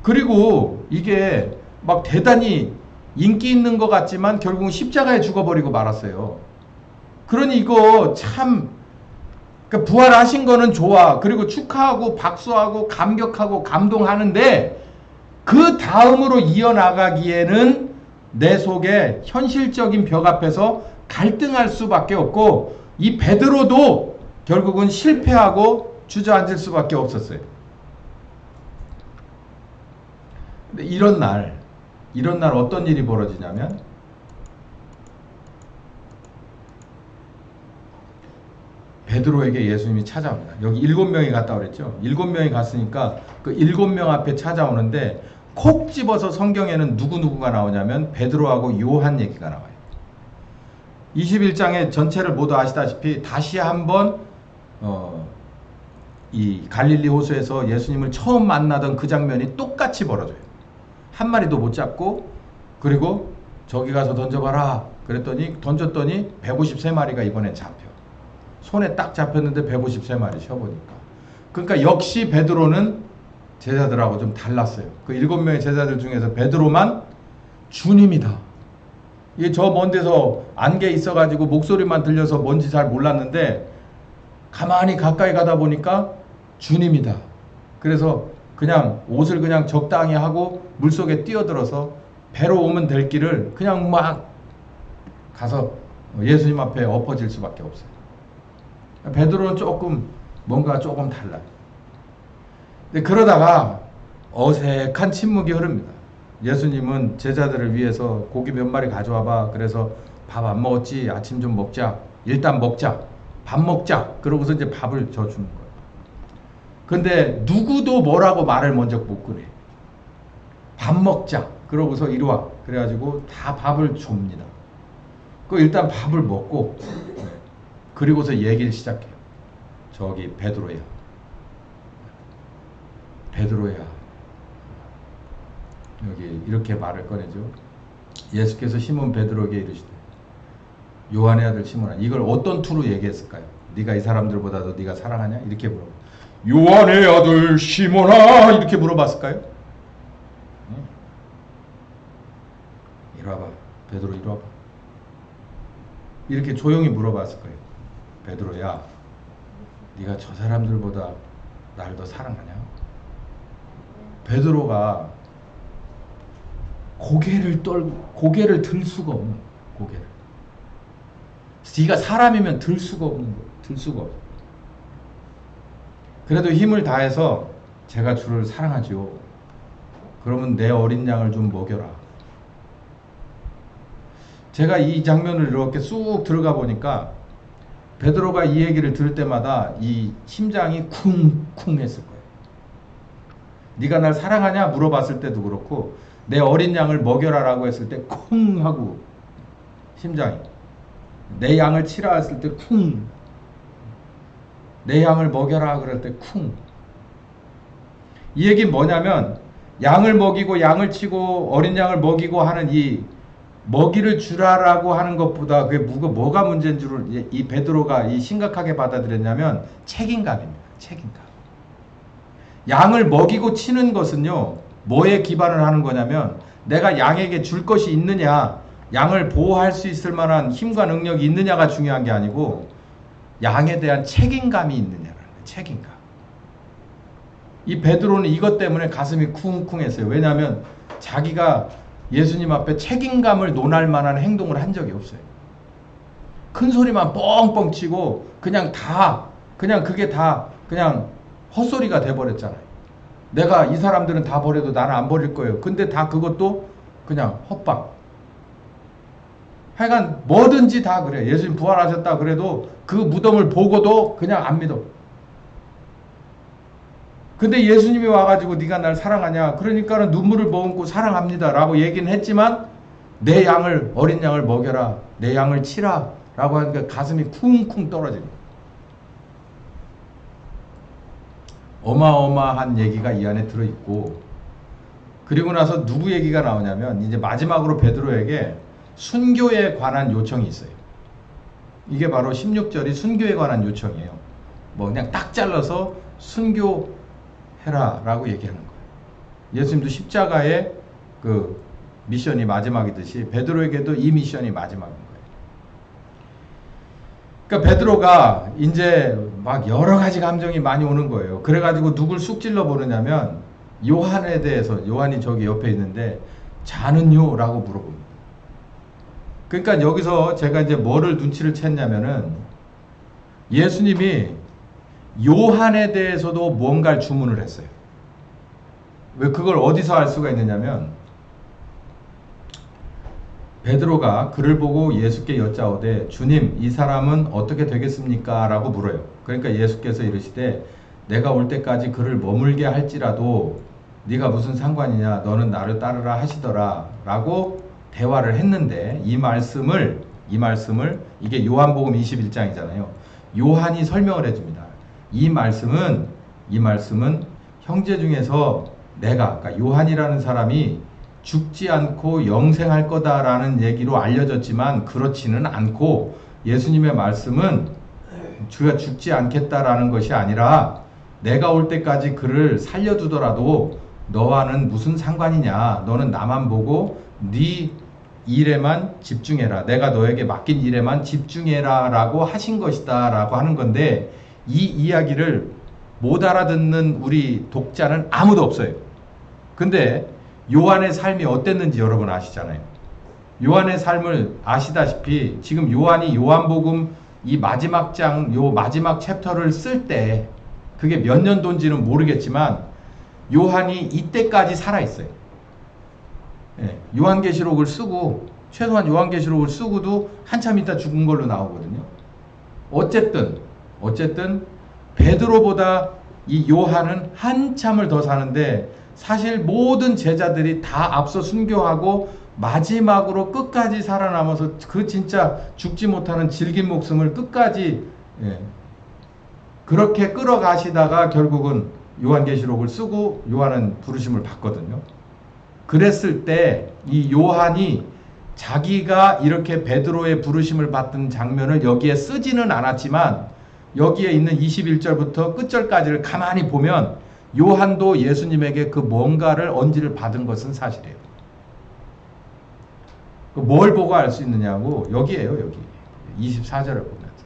그리고 이게 막 대단히 인기 있는 것 같지만 결국은 십자가에 죽어버리고 말았어요. 그러니 이거 참, 그러니까 부활하신 거는 좋아. 그리고 축하하고 박수하고 감격하고 감동하는데 그 다음으로 이어나가기에는 내 속에 현실적인 벽 앞에서 갈등할 수밖에 없고, 이 베드로도 결국은 실패하고 주저앉을 수밖에 없었어요. 근데 이런 날 어떤 일이 벌어지냐면, 베드로에게 예수님이 찾아옵니다. 여기 7명이 갔다 그랬죠. 7명이 갔으니까 그 7명 앞에 찾아오는데 콕 집어서 성경에는 누구누구가 나오냐면 베드로하고 요한 얘기가 나와요. 21장의 전체를 모두 아시다시피 다시 한번 이 갈릴리 호수에서 예수님을 처음 만나던 그 장면이 똑같이 벌어져요. 한 마리도 못 잡고, 그리고 저기 가서 던져봐라 그랬더니 던졌더니 153마리가 이번엔 잡혀. 손에 딱 잡혔는데 153마리 쉬어보니까. 그러니까 역시 베드로는 제자들하고 좀 달랐어요. 그 7명의 제자들 중에서 베드로만 주님이다. 이게 저 먼 데서 안개 있어가지고 목소리만 들려서 뭔지 잘 몰랐는데 가만히 가까이 가다 보니까 주님이다. 그래서 그냥 옷을 그냥 적당히 하고 물속에 뛰어들어서 배로 오면 될 길을 그냥 막 가서 예수님 앞에 엎어질 수밖에 없어요. 베드로는 뭔가 조금 달라요. 근데 그러다가 어색한 침묵이 흐릅니다. 예수님은 제자들을 위해서 고기 몇 마리 가져와봐. 그래서 밥 안 먹었지? 아침 좀 먹자. 일단 먹자. 밥 먹자. 그러고서 이제 밥을 줘 주는 거예요. 근데 누구도 뭐라고 말을 먼저 못 꺼내. 밥 먹자. 그러고서 이리 와. 그래가지고 다 밥을 줍니다. 그 일단 밥을 먹고 그리고서 얘기를 시작해요. 저기 베드로야. 베드로야. 여기 이렇게 말을 꺼내죠. 예수께서 시몬 베드로에게 이르시되 요한의 아들 시몬아, 이걸 어떤 투로 얘기했을까요? 네가 이 사람들보다도 네가 사랑하냐? 이렇게 물어봐. 요한의 아들 시몬아 이렇게 물어봤을까요? 이리 와봐. 베드로 이리 와봐. 이렇게 조용히 물어봤을 거예요. 베드로야, 네가 저 사람들보다 날 더 사랑하냐? 베드로가 고개를 들 수가 없는 거예요. 고개를. 네가 사람이면 들 수가 없는 거예요. 들 수가 없어요. 그래도 힘을 다해서 제가 주를 사랑하지요. 그러면 내 어린 양을 좀 먹여라. 제가 이 장면을 이렇게 쑥 들어가 보니까 베드로가 이 얘기를 들을 때마다 이 심장이 쿵쿵 했을 거예요. 네가 날 사랑하냐 물어봤을 때도 그렇고 내 어린 양을 먹여라라고 했을 때 쿵 하고 심장이, 내 양을 치라 했을 때 쿵, 내 양을 먹여라 그럴 때 쿵. 이 얘기는 뭐냐면 양을 먹이고 양을 치고 어린 양을 먹이고 하는 이 먹이를 주라라고 하는 것보다 그게 뭐가 문제인 줄을 이 베드로가 이 심각하게 받아들였냐면 책임감입니다. 책임감. 양을 먹이고 치는 것은요, 뭐에 기반을 하는 거냐면 내가 양에게 줄 것이 있느냐, 양을 보호할 수 있을 만한 힘과 능력이 있느냐가 중요한 게 아니고 양에 대한 책임감이 있느냐라는 거예요. 책임감. 이 베드로는 이것 때문에 가슴이 쿵쿵했어요. 왜냐하면 자기가 예수님 앞에 책임감을 논할 만한 행동을 한 적이 없어요. 큰 소리만 뻥뻥 치고 그냥 그게 다 헛소리가 돼버렸잖아요. 내가 이 사람들은 다 버려도 나는 안 버릴 거예요. 근데 다 그것도 그냥 헛방. 하여간 뭐든지 다 그래. 예수님 부활하셨다 그래도 그 무덤을 보고도 그냥 안 믿어. 근데 예수님이 와가지고 네가 날 사랑하냐? 그러니까는 눈물을 머금고 사랑합니다 라고 얘기는 했지만 내 양을, 어린 양을 먹여라, 내 양을 치라 라고 하니까 가슴이 쿵쿵 떨어집니다. 어마어마한 얘기가 이 안에 들어있고, 그리고 나서 누구 얘기가 나오냐면 이제 마지막으로 베드로에게 순교에 관한 요청이 있어요. 이게 바로 16절이 순교에 관한 요청이에요. 뭐 그냥 딱 잘라서 순교해라 라고 얘기하는 거예요. 예수님도 십자가의 그 미션이 마지막이듯이 베드로에게도 이 미션이 마지막인 거예요. 그러니까 베드로가 이제 막 여러 가지 감정이 많이 오는 거예요. 그래가지고 누굴 쑥 찔러 보느냐면 요한에 대해서, 요한이 저기 옆에 있는데 자는요? 라고 물어봅니다. 그러니까 여기서 제가 이제 뭐를 눈치를 챘냐면은 예수님이 요한에 대해서도 뭔가를 주문을 했어요. 왜 그걸 어디서 알 수가 있느냐면 베드로가 그를 보고 예수께 여짜오되 주님 이 사람은 어떻게 되겠습니까? 라고 물어요. 그러니까 예수께서 이르시되 내가 올 때까지 그를 머물게 할지라도 네가 무슨 상관이냐 너는 나를 따르라 하시더라 라고 대화를 했는데 이 말씀을 이게 요한복음 21장이잖아요. 요한이 설명을 해줍니다. 이 말씀은 형제 중에서 그러니까 요한이라는 사람이 죽지 않고 영생할 거다라는 얘기로 알려졌지만 그렇지는 않고 예수님의 말씀은 주가 죽지 않겠다라는 것이 아니라 내가 올 때까지 그를 살려두더라도 너와는 무슨 상관이냐. 너는 나만 보고 네 일에만 집중해라. 내가 너에게 맡긴 일에만 집중해라 라고 하신 것이다 라고 하는 건데 이 이야기를 못 알아듣는 우리 독자는 아무도 없어요. 근데 요한의 삶이 어땠는지 여러분 아시잖아요. 요한의 삶을 아시다시피 지금 요한이 요한복음 이 마지막 장, 요 마지막 챕터를 쓸 때 그게 몇 년도인지는 모르겠지만 요한이 이때까지 살아있어요. 예, 요한계시록을 쓰고 최소한 요한계시록을 쓰고도 한참 있다 죽은 걸로 나오거든요. 어쨌든 베드로보다 이 요한은 한참을 더 사는데 사실 모든 제자들이 다 앞서 순교하고 마지막으로 끝까지 살아남아서 그 진짜 죽지 못하는 질긴 목숨을 끝까지 그렇게 끌어가시다가 결국은 요한계시록을 쓰고 요한은 부르심을 받거든요. 그랬을 때 이 요한이 자기가 이렇게 베드로의 부르심을 받던 장면을 여기에 쓰지는 않았지만 여기에 있는 21절부터 끝절까지를 가만히 보면 요한도 예수님에게 그 뭔가를 언지를 받은 것은 사실이에요. 뭘 보고 알 수 있느냐고 여기에요. 여기 24절을 보면서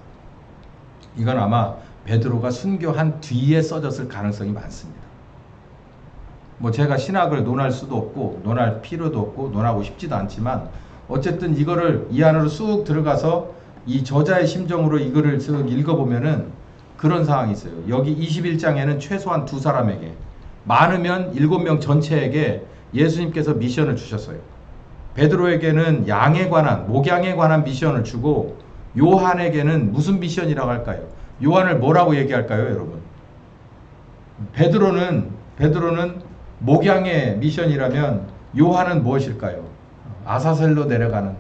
이건 아마 베드로가 순교한 뒤에 써졌을 가능성이 많습니다. 뭐 제가 신학을 논할 수도 없고 논할 필요도 없고 논하고 싶지도 않지만 어쨌든 이거를 이 안으로 쑥 들어가서 이 저자의 심정으로 이거를 쓱 읽어보면은 그런 상황이 있어요. 여기 21장에는 최소한 2사람에게 많으면 7명 전체에게 예수님께서 미션을 주셨어요. 베드로에게는 양에 관한 목양에 관한 미션을 주고 요한에게는 무슨 미션이라고 할까요? 요한을 뭐라고 얘기할까요, 여러분? 베드로는 목양의 미션이라면 요한은 무엇일까요? 아사셀로 내려가는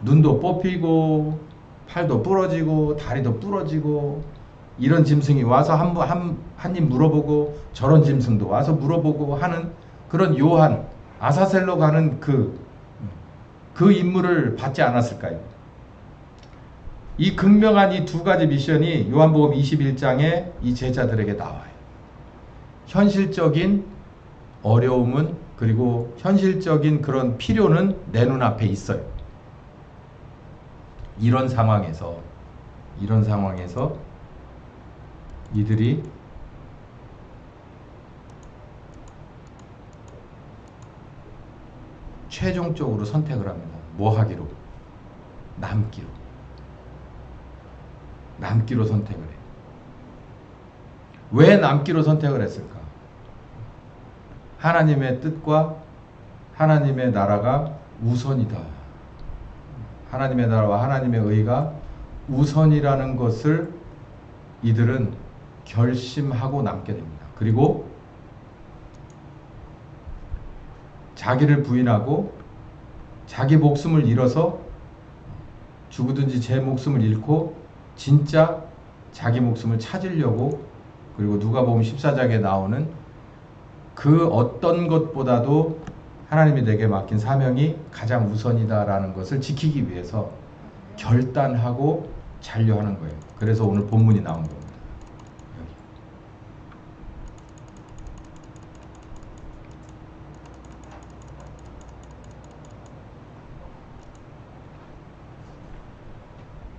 눈도 뽑히고 팔도 부러지고 다리도 부러지고 이런 짐승이 와서 한 입 물어보고 저런 짐승도 와서 물어보고 하는 그런 요한 아사셀로 가는 그 임무를 받지 않았을까요? 이 극명한 이 두 가지 미션이 요한복음 21장에 이 제자들에게 나와요. 현실적인 어려움은 그리고 현실적인 그런 필요는 내 눈앞에 있어요. 이런 상황에서 이들이 최종적으로 선택을 합니다. 뭐 하기로? 남기로 선택을 해요. 왜 남기로 선택을 했을까? 하나님의 뜻과 하나님의 나라가 우선이다. 하나님의 나라와 하나님의 의가 우선이라는 것을 이들은 결심하고 남게 됩니다. 그리고 자기를 부인하고 자기 목숨을 잃어서 죽으든지 제 목숨을 잃고 진짜 자기 목숨을 찾으려고 그리고 누가복음 14장에 나오는 그 어떤 것보다도 하나님이 내게 맡긴 사명이 가장 우선이다라는 것을 지키기 위해서 결단하고 잔류하는 거예요. 그래서 오늘 본문이 나온 겁니다. 여기.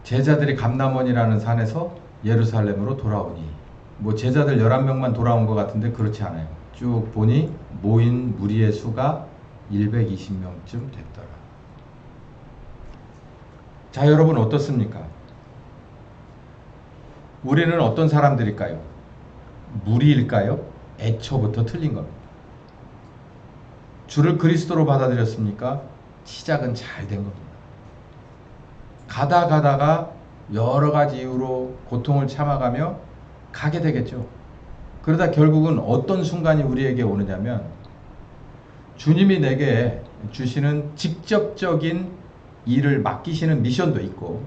제자들이 감람원이라는 산에서 예루살렘으로 돌아오니, 뭐 제자들 11명만 돌아온 것 같은데 그렇지 않아요. 쭉 보니 모인 무리의 수가 120명쯤 됐더라. 자, 여러분 어떻습니까? 우리는 어떤 사람들일까요? 무리일까요? 애초부터 틀린 겁니다. 주를 그리스도로 받아들였습니까? 시작은 잘 된 겁니다. 가다가 여러 가지 이유로 고통을 참아가며 가게 되겠죠. 그러다 결국은 어떤 순간이 우리에게 오느냐면, 주님이 내게 주시는 직접적인 일을 맡기시는 미션도 있고,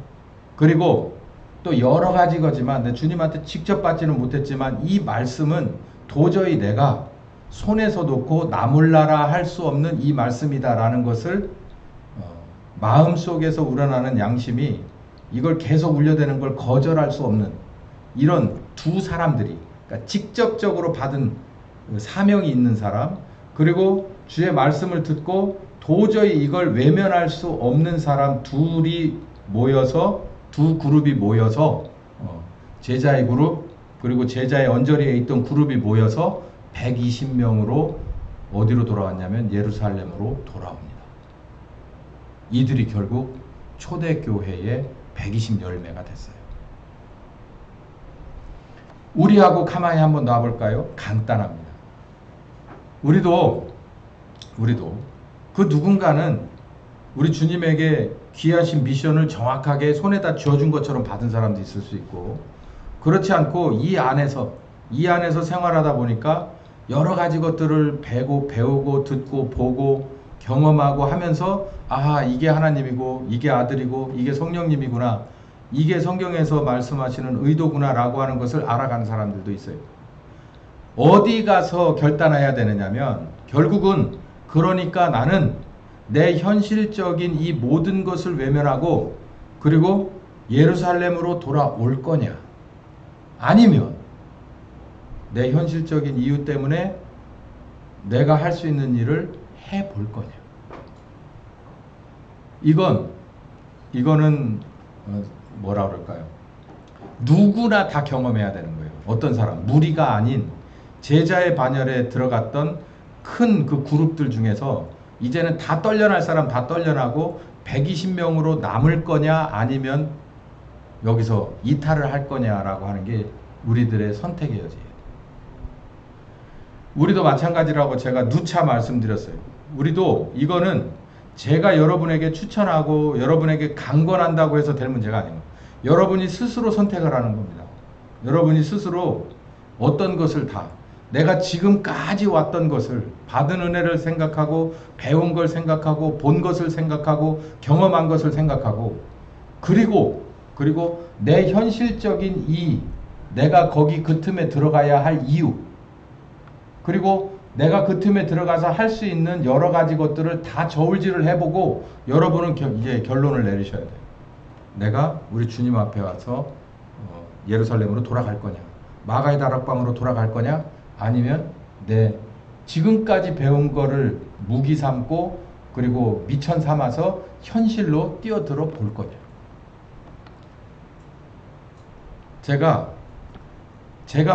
그리고 또 여러 가지 거지만 내 주님한테 직접 받지는 못했지만 이 말씀은 도저히 내가 손에서 놓고 나몰라라 할 수 없는 이 말씀이다라는 것을 마음속에서 우러나는 양심이 이걸 계속 울려대는 걸 거절할 수 없는 이런 두 사람들이, 그러니까 직접적으로 받은 사명이 있는 사람, 그리고 주의 말씀을 듣고 도저히 이걸 외면할 수 없는 사람 둘이 모여서, 두 그룹이 모여서 제자의 그룹, 그리고 제자의 언저리에 있던 그룹이 모여서 120명으로 어디로 돌아왔냐면 예루살렘으로 돌아옵니다. 이들이 결국 초대교회의 120 열매가 됐어요. 우리하고 가만히 한번 놔볼까요? 간단합니다. 우리도 그 누군가는 우리 주님에게 귀하신 미션을 정확하게 손에다 쥐어준 것처럼 받은 사람도 있을 수 있고, 그렇지 않고 이 안에서 생활하다 보니까 여러 가지 것들을 배우고 듣고 보고 경험하고 하면서, 아하, 이게 하나님이고 이게 아들이고 이게 성령님이구나, 이게 성경에서 말씀하시는 의도구나 라고 하는 것을 알아가는 사람들도 있어요. 어디 가서 결단해야 되느냐면, 결국은 그러니까 나는 내 현실적인 이 모든 것을 외면하고 그리고 예루살렘으로 돌아올 거냐, 아니면 내 현실적인 이유 때문에 내가 할 수 있는 일을 해볼 거냐. 이거는 뭐라 그럴까요? 누구나 다 경험해야 되는 거예요. 어떤 사람, 무리가 아닌 제자의 반열에 들어갔던 큰 그 그룹들 중에서 이제는 다 떨려날 사람 다 떨려나고 120명으로 남을 거냐, 아니면 여기서 이탈을 할 거냐라고 하는 게 우리들의 선택의 여지예요. 우리도 마찬가지라고 제가 누차 말씀드렸어요. 우리도 이거는 제가 여러분에게 추천하고 여러분에게 강권한다고 해서 될 문제가 아니에요. 여러분이 스스로 선택을 하는 겁니다. 여러분이 스스로 어떤 것을 다, 내가 지금까지 왔던 것을, 받은 은혜를 생각하고 배운 걸 생각하고 본 것을 생각하고 경험한 것을 생각하고, 그리고 내 현실적인 내가 거기 그 틈에 들어가야 할 이유, 그리고 내가 그 틈에 들어가서 할 수 있는 여러 가지 것들을 다 저울질을 해보고 여러분은 이제 결론을 내리셔야 돼요. 내가 우리 주님 앞에 와서 예루살렘으로 돌아갈 거냐, 마가의 다락방으로 돌아갈 거냐, 아니면 내 지금까지 배운 거를 무기 삼고 그리고 미천 삼아서 현실로 뛰어들어 볼 거냐. 제가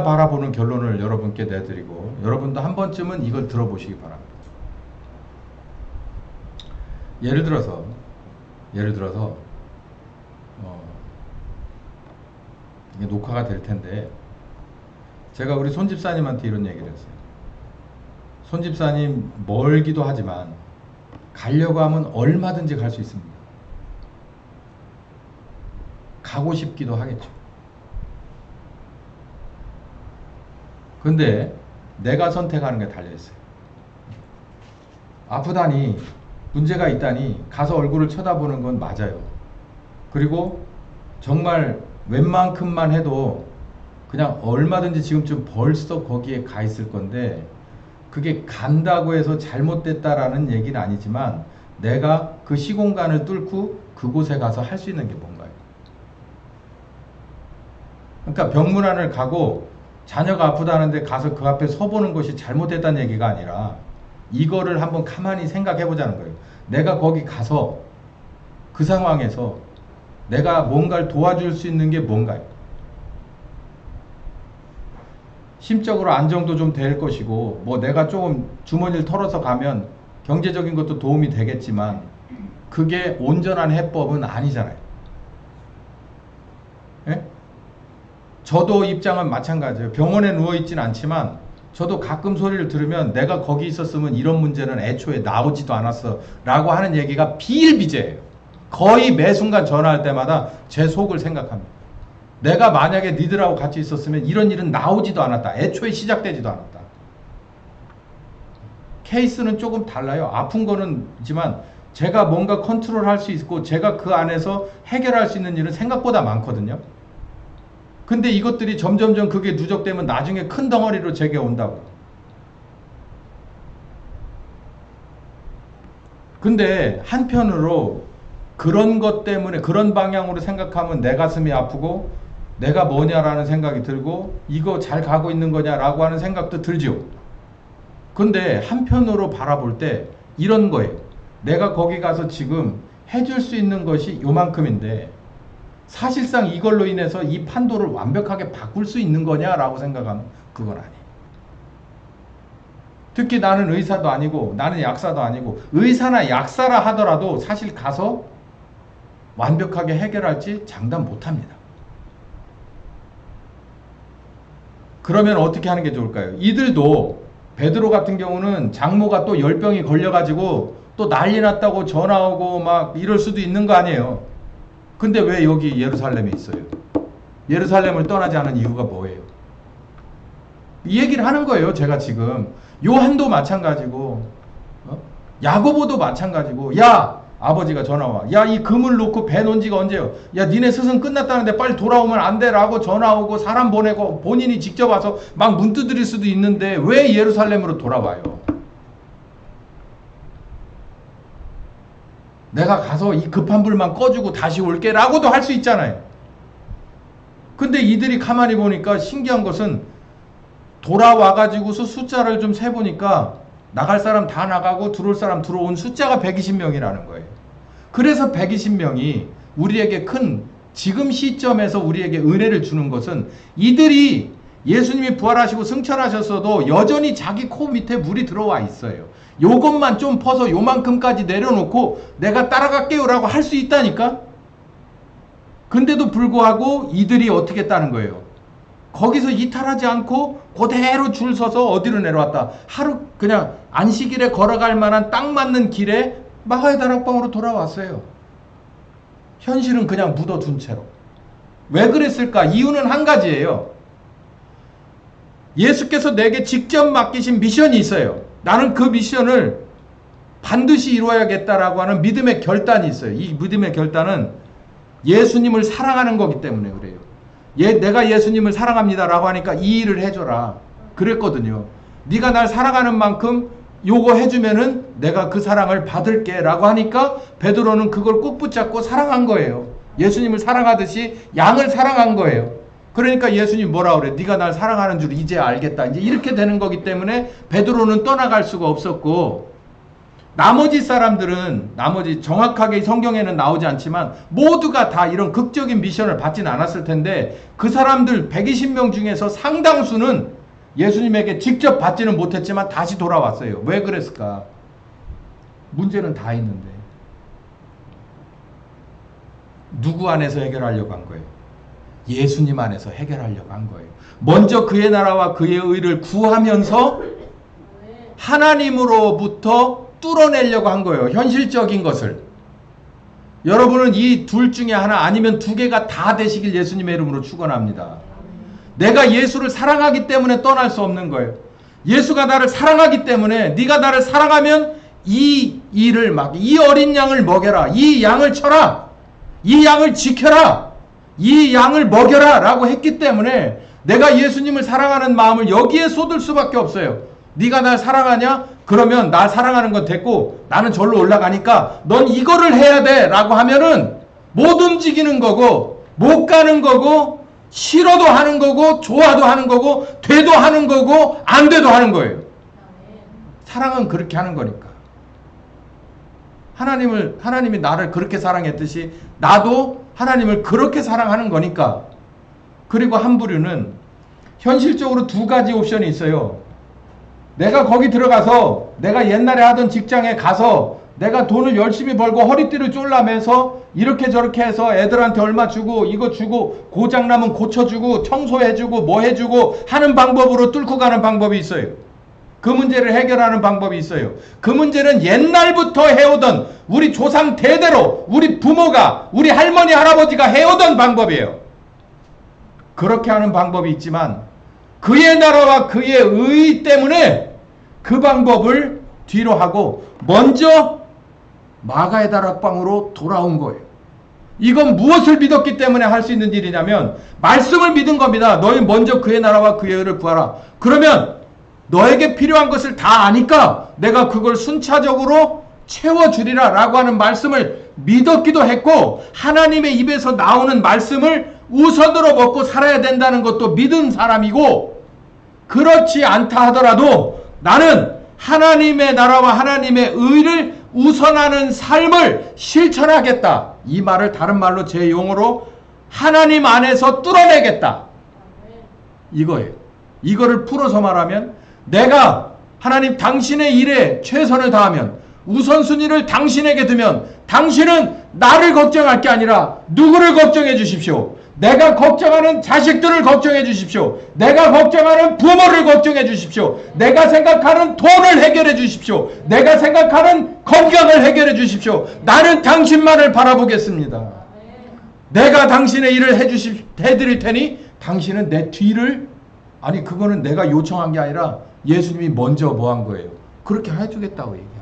바라보는 결론을 여러분께 내드리고, 여러분도 한 번쯤은 이걸 들어보시기 바랍니다. 예를 들어서 이게 녹화가 될 텐데, 제가 우리 손 집사님한테 이런 얘기를 했어요. 손 집사님 멀기도 하지만 가려고 하면 얼마든지 갈 수 있습니다. 가고 싶기도 하겠죠. 근데 내가 선택하는 게 달려있어요. 아프다니, 문제가 있다니 가서 얼굴을 쳐다보는 건 맞아요. 그리고 정말 웬만큼만 해도 그냥 얼마든지 지금쯤 벌써 거기에 가 있을 건데, 그게 간다고 해서 잘못됐다라는 얘기는 아니지만 내가 그 시공간을 뚫고 그곳에 가서 할 수 있는 게 뭔가요? 그러니까 병문안을 가고 자녀가 아프다는데 가서 그 앞에 서보는 것이 잘못됐다는 얘기가 아니라 이거를 한번 가만히 생각해 보자는 거예요. 내가 거기 가서 그 상황에서 내가 뭔가를 도와줄 수 있는 게 뭔가요? 심적으로 안정도 좀 될 것이고 뭐 내가 조금 주머니를 털어서 가면 경제적인 것도 도움이 되겠지만 그게 온전한 해법은 아니잖아요. 예? 저도 입장은 마찬가지예요. 병원에 누워있진 않지만 저도 가끔 소리를 들으면 내가 거기 있었으면 이런 문제는 애초에 나오지도 않았어 라고 하는 얘기가 비일비재해요. 거의 매 순간 전화할 때마다 제 속을 생각합니다. 내가 만약에 니들하고 같이 있었으면 이런 일은 나오지도 않았다. 애초에 시작되지도 않았다. 케이스는 조금 달라요. 아픈 거는지만 제가 뭔가 컨트롤할 수 있고 제가 그 안에서 해결할 수 있는 일은 생각보다 많거든요. 근데 이것들이 점점점 그게 누적되면 나중에 큰 덩어리로 제게 온다고. 근데 한편으로 그런 것 때문에 그런 방향으로 생각하면 내 가슴이 아프고 내가 뭐냐라는 생각이 들고 이거 잘 가고 있는 거냐라고 하는 생각도 들죠. 근데 한편으로 바라볼 때 이런 거예요. 내가 거기 가서 지금 해줄 수 있는 것이 요만큼인데 사실상 이걸로 인해서 이 판도를 완벽하게 바꿀 수 있는 거냐라고 생각하면 그건 아니에요. 특히 나는 의사도 아니고 나는 약사도 아니고 의사나 약사라 하더라도 사실 가서 완벽하게 해결할지 장담 못합니다. 그러면 어떻게 하는 게 좋을까요? 이들도 베드로 같은 경우는 장모가 또 열병이 걸려가지고 또 난리 났다고 전화 오고 막 이럴 수도 있는 거 아니에요. 근데 왜 여기 예루살렘에 있어요? 예루살렘을 떠나지 않은 이유가 뭐예요? 이 얘기를 하는 거예요. 제가 지금 요한도 마찬가지고 야고보도 마찬가지고 야 아버지가 전화와 야 이 금을 놓고 배 논 지가 언제요? 야 니네 스승 끝났다는데 빨리 돌아오면 안 돼 라고 전화 오고 사람 보내고 본인이 직접 와서 막 문 두드릴 수도 있는데 왜 예루살렘으로 돌아와요? 내가 가서 이 급한 불만 꺼주고 다시 올게 라고도 할 수 있잖아요. 근데 이들이 가만히 보니까 신기한 것은 돌아와가지고서 숫자를 좀 세보니까 나갈 사람 다 나가고 들어올 사람 들어온 숫자가 120명이라는 거예요. 그래서 120명이 우리에게 큰 지금 시점에서 우리에게 은혜를 주는 것은 이들이 예수님이 부활하시고 승천하셨어도 여전히 자기 코 밑에 물이 들어와 있어요. 요것만 좀 퍼서 요만큼까지 내려놓고 내가 따라갈게요 라고 할 수 있다니까. 근데도 불구하고 이들이 어떻게 했다는 거예요? 거기서 이탈하지 않고 그대로 줄 서서 어디로 내려왔다. 하루 그냥 안식일에 걸어갈 만한 딱 맞는 길에 마가의 다락방으로 돌아왔어요. 현실은 그냥 묻어둔 채로. 왜 그랬을까? 이유는 한 가지예요. 예수께서 내게 직접 맡기신 미션이 있어요. 나는 그 미션을 반드시 이루어야겠다라고 하는 믿음의 결단이 있어요. 이 믿음의 결단은 예수님을 사랑하는 거기 때문에 그래요. 내가 예수님을 사랑합니다라고 하니까 이 일을 해줘라 그랬거든요. 네가 날 사랑하는 만큼 요거 해주면은 내가 그 사랑을 받을게 라고 하니까 베드로는 그걸 꼭 붙잡고 사랑한 거예요. 예수님을 사랑하듯이 양을 사랑한 거예요. 그러니까 예수님 뭐라 그래? 네가 날 사랑하는 줄 이제 알겠다. 이제 이렇게 되는 거기 때문에 베드로는 떠나갈 수가 없었고, 나머지 사람들은 나머지 정확하게 성경에는 나오지 않지만 모두가 다 이런 극적인 미션을 받지는 않았을 텐데 그 사람들 120명 중에서 상당수는 예수님에게 직접 받지는 못했지만 다시 돌아왔어요. 왜 그랬을까? 문제는 다 있는데 누구 안에서 해결하려고 한 거예요? 예수님 안에서 해결하려고 한 거예요. 먼저 그의 나라와 그의 의를 구하면서 하나님으로부터 뚫어내려고 한 거예요. 현실적인 것을. 여러분은 이 둘 중에 하나 아니면 두 개가 다 되시길 예수님의 이름으로 축원합니다. 내가 예수를 사랑하기 때문에 떠날 수 없는 거예요. 예수가 나를 사랑하기 때문에 네가 나를 사랑하면 이 일을 이 어린 양을 먹여라. 이 양을 쳐라. 이 양을 지켜라. 이 양을 먹여라 라고 했기 때문에 내가 예수님을 사랑하는 마음을 여기에 쏟을 수밖에 없어요. 네가 날 사랑하냐? 그러면 나 사랑하는 건 됐고 나는 절로 올라가니까 넌 이거를 해야 돼 라고 하면은 못 움직이는 거고 못 가는 거고 싫어도 하는 거고 좋아도 하는 거고 돼도 하는 거고 안 돼도 하는 거예요. 사랑은 그렇게 하는 거니까. 하나님이 나를 그렇게 사랑했듯이 나도 하나님을 그렇게 사랑하는 거니까. 그리고 한 부류는 현실적으로 두 가지 옵션이 있어요. 내가 거기 들어가서 내가 옛날에 하던 직장에 가서 내가 돈을 열심히 벌고 허리띠를 쫄라매서 이렇게 저렇게 해서 애들한테 얼마 주고 이거 주고 고장나면 고쳐주고 청소해주고 뭐 해주고 하는 방법으로 뚫고 가는 방법이 있어요. 그 문제를 해결하는 방법이 있어요. 그 문제는 옛날부터 해오던 우리 조상 대대로 우리 부모가 우리 할머니 할아버지가 해오던 방법이에요. 그렇게 하는 방법이 있지만 그의 나라와 그의 의 때문에 그 방법을 뒤로 하고 먼저 마가의 다락방으로 돌아온 거예요. 이건 무엇을 믿었기 때문에 할 수 있는 일이냐면 말씀을 믿은 겁니다. 너희 먼저 그의 나라와 그의 의를 구하라. 그러면 너에게 필요한 것을 다 아니까 내가 그걸 순차적으로 채워주리라 라고 하는 말씀을 믿었기도 했고 하나님의 입에서 나오는 말씀을 우선으로 먹고 살아야 된다는 것도 믿은 사람이고 그렇지 않다 하더라도 나는 하나님의 나라와 하나님의 의를 우선하는 삶을 실천하겠다. 이 말을 다른 말로 제 용어로 하나님 안에서 뚫어내겠다. 이거예요. 이거를 풀어서 말하면 내가 하나님 당신의 일에 최선을 다하면 우선순위를 당신에게 두면 당신은 나를 걱정할 게 아니라 누구를 걱정해 주십시오. 내가 걱정하는 자식들을 걱정해 주십시오. 내가 걱정하는 부모를 걱정해 주십시오. 내가 생각하는 돈을 해결해 주십시오. 내가 생각하는 건강을 해결해 주십시오. 나는 당신만을 바라보겠습니다. 내가 당신의 일을 해드릴 테니 당신은 내 뒤를 아니 그거는 내가 요청한 게 아니라 예수님이 먼저 뭐 한 거예요. 그렇게 해주겠다고 얘기합니다.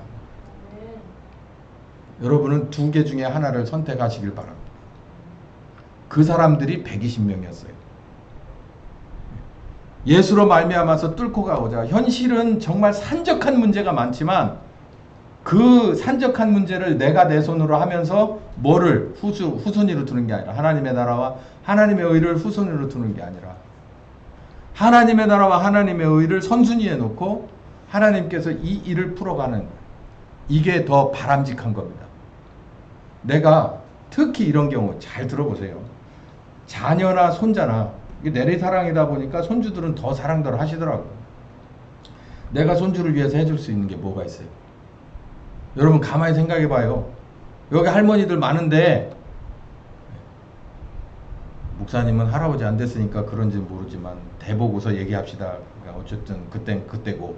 여러분은 두 개 중에 하나를 선택하시길 바랍니다. 그 사람들이 120명이었어요. 예수로 말미암아서 뚫고 가고자 현실은 정말 산적한 문제가 많지만 그 산적한 문제를 내가 내 손으로 하면서 뭐를 후순위로 두는 게 아니라 하나님의 나라와 하나님의 의를 후순위로 두는 게 아니라 하나님의 나라와 하나님의 의를 선순위에 놓고 하나님께서 이 일을 풀어가는 이게 더 바람직한 겁니다. 내가 특히 이런 경우 잘 들어보세요. 자녀나 손자나 내리사랑이다 보니까 손주들은 더 사랑들 하시더라고요. 내가 손주를 위해서 해줄 수 있는 게 뭐가 있어요? 여러분 가만히 생각해 봐요. 여기 할머니들 많은데 목사님은 할아버지 안 됐으니까 그런지 모르지만 대보고서 얘기합시다. 그러니까 어쨌든 그땐 그때고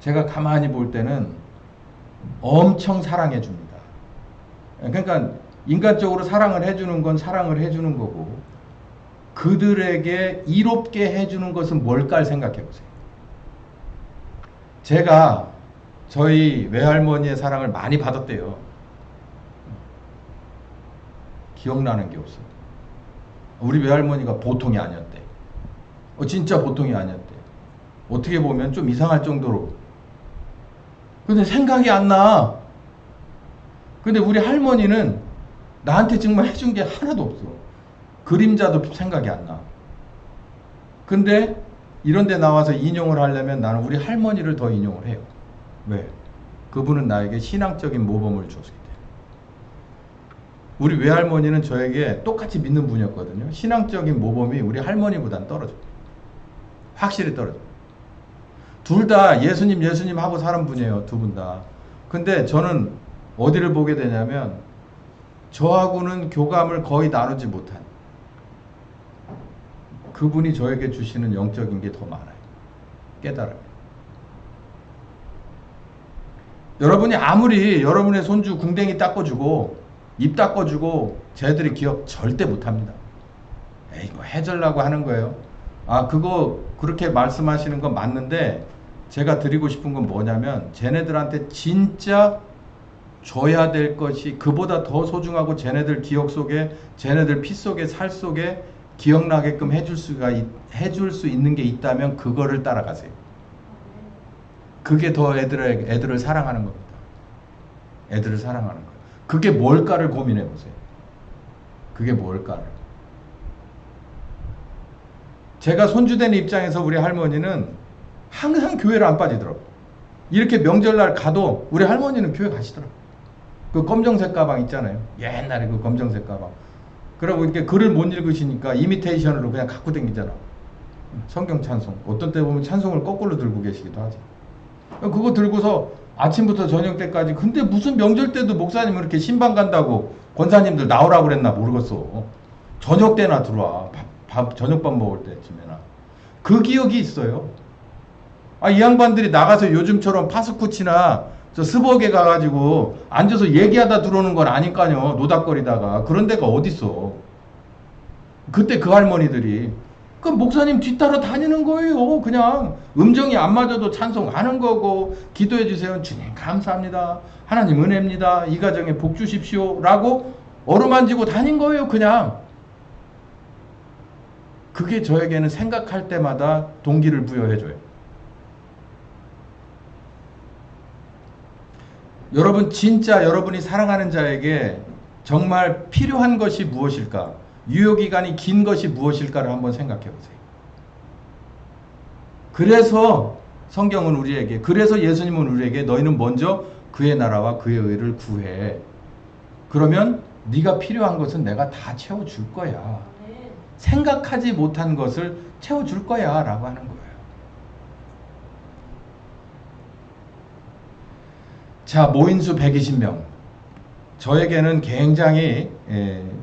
제가 가만히 볼 때는 엄청 사랑해 줍니다. 그러니까 인간적으로 사랑을 해주는 건 사랑을 해주는 거고 그들에게 이롭게 해주는 것은 뭘까 생각해 보세요. 제가 저희 외할머니의 사랑을 많이 받았대요. 기억나는 게 없어요. 우리 외할머니가 보통이 아니었대. 진짜 보통이 아니었대. 어떻게 보면 좀 이상할 정도로. 근데 생각이 안 나. 근데 우리 할머니는 나한테 정말 해준 게 하나도 없어. 그림자도 생각이 안 나. 근데 이런 데 나와서 인용을 하려면 나는 우리 할머니를 더 인용을 해요. 왜? 그분은 나에게 신앙적인 모범을 줬기 때문에. 우리 외할머니는 저에게 똑같이 믿는 분이었거든요. 신앙적인 모범이 우리 할머니보단 떨어져요. 확실히 떨어져요. 둘 다 예수님 하고 사는 분이에요. 두 분 다. 근데 저는 어디를 보게 되냐면 저하고는 교감을 거의 나누지 못한 그분이 저에게 주시는 영적인 게 더 많아요. 깨달아요. 여러분이 아무리 여러분의 손주 궁뎅이 닦아주고 입 닦아주고 쟤들이 기억 절대 못합니다. 에이 뭐 해달라고 하는 거예요. 그거 그렇게 말씀하시는 건 맞는데 제가 드리고 싶은 건 뭐냐면 쟤네들한테 진짜 줘야 될 것이 그보다 더 소중하고 쟤네들 기억 속에 쟤네들 피 속에 살 속에 기억나게끔 해줄 수 있는 게 있다면 그거를 따라가세요. 그게 더 애들을 사랑하는 겁니다. 애들을 사랑하는 거예요. 그게 뭘까를 고민해 보세요. 그게 뭘까를. 제가 손주되는 입장에서 우리 할머니는 항상 교회를 안 빠지더라고요. 이렇게 명절날 가도 우리 할머니는 교회 가시더라고요. 그 검정색 가방 있잖아요. 옛날에 그 검정색 가방. 그러고 이렇게 글을 못 읽으시니까 이미테이션으로 그냥 갖고 다니잖아. 성경 찬송. 어떤 때 보면 찬송을 거꾸로 들고 계시기도 하죠. 그거 들고서 아침부터 저녁 때까지. 근데 무슨 명절 때도 목사님은 이렇게 신방 간다고 권사님들 나오라고 그랬나 모르겠어. 저녁 때나 들어와. 저녁밥 먹을 때쯤에나. 그 기억이 있어요. 이 양반들이 나가서 요즘처럼 파스쿠치나 저 스벅에 가가지고 앉아서 얘기하다 들어오는 건 아니까요. 노닥거리다가. 그런 데가 어딨어. 그때 그 할머니들이 그 목사님 뒤따라 다니는 거예요. 그냥 음정이 안 맞아도 찬송하는 거고, 기도해 주세요. 주님 감사합니다. 하나님 은혜입니다. 이 가정에 복 주십시오. 라고 어루만지고 다닌 거예요. 그냥. 그게 저에게는 생각할 때마다 동기를 부여해줘요. 여러분, 진짜 여러분이 사랑하는 자에게 정말 필요한 것이 무엇일까? 유효기간이 긴 것이 무엇일까를 한번 생각해 보세요. 그래서 성경은 우리에게, 그래서 예수님은 우리에게 너희는 먼저 그의 나라와 그의 의를 구해. 그러면 네가 필요한 것은 내가 다 채워줄 거야. 생각하지 못한 것을 채워줄 거야 라고 하는 거예요. 자, 모인수 120명. 저에게는 굉장히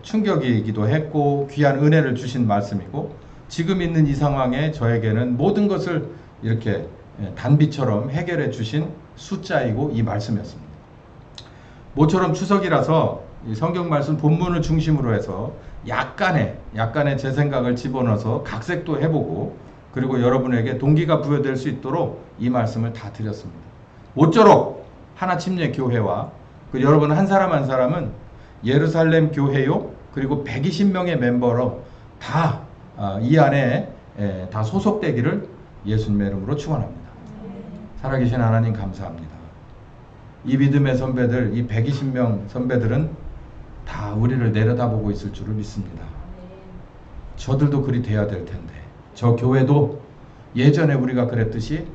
충격이기도 했고 귀한 은혜를 주신 말씀이고, 지금 있는 이 상황에 저에게는 모든 것을 이렇게 단비처럼 해결해 주신 숫자이고 이 말씀이었습니다. 모처럼 추석이라서 이 성경 말씀 본문을 중심으로 해서 약간의 제 생각을 집어넣어서 각색도 해보고, 그리고 여러분에게 동기가 부여될 수 있도록 이 말씀을 다 드렸습니다. 모쪼록 하나침례 교회와 여러분 한 사람 한 사람은 예루살렘 교회요, 그리고 120명의 멤버로 다 이 안에 다 소속되기를 예수님의 이름으로 축원합니다. 살아계신 하나님 감사합니다. 이 믿음의 선배들, 이 120명 선배들은 다 우리를 내려다보고 있을 줄을 믿습니다. 저들도 그리 돼야 될 텐데, 저 교회도 예전에 우리가 그랬듯이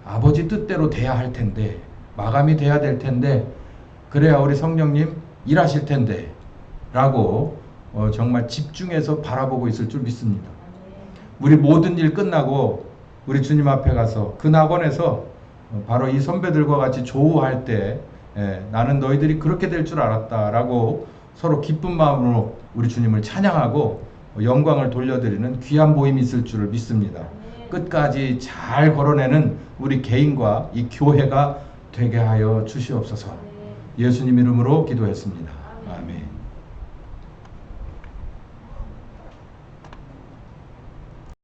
아버지 뜻대로 돼야 할 텐데, 마감이 돼야 될 텐데, 그래야 우리 성령님 일하실 텐데 라고 정말 집중해서 바라보고 있을 줄 믿습니다. 우리 모든 일 끝나고 우리 주님 앞에 가서 그 낙원에서 바로 이 선배들과 같이 조우할 때 나는 너희들이 그렇게 될 줄 알았다 라고 서로 기쁜 마음으로 우리 주님을 찬양하고 영광을 돌려드리는 귀한 모임이 있을 줄을 믿습니다. 끝까지 잘 걸어내는 우리 개인과 이 교회가 되게 하여 주시옵소서. 예수님 이름으로 기도했습니다. 아멘.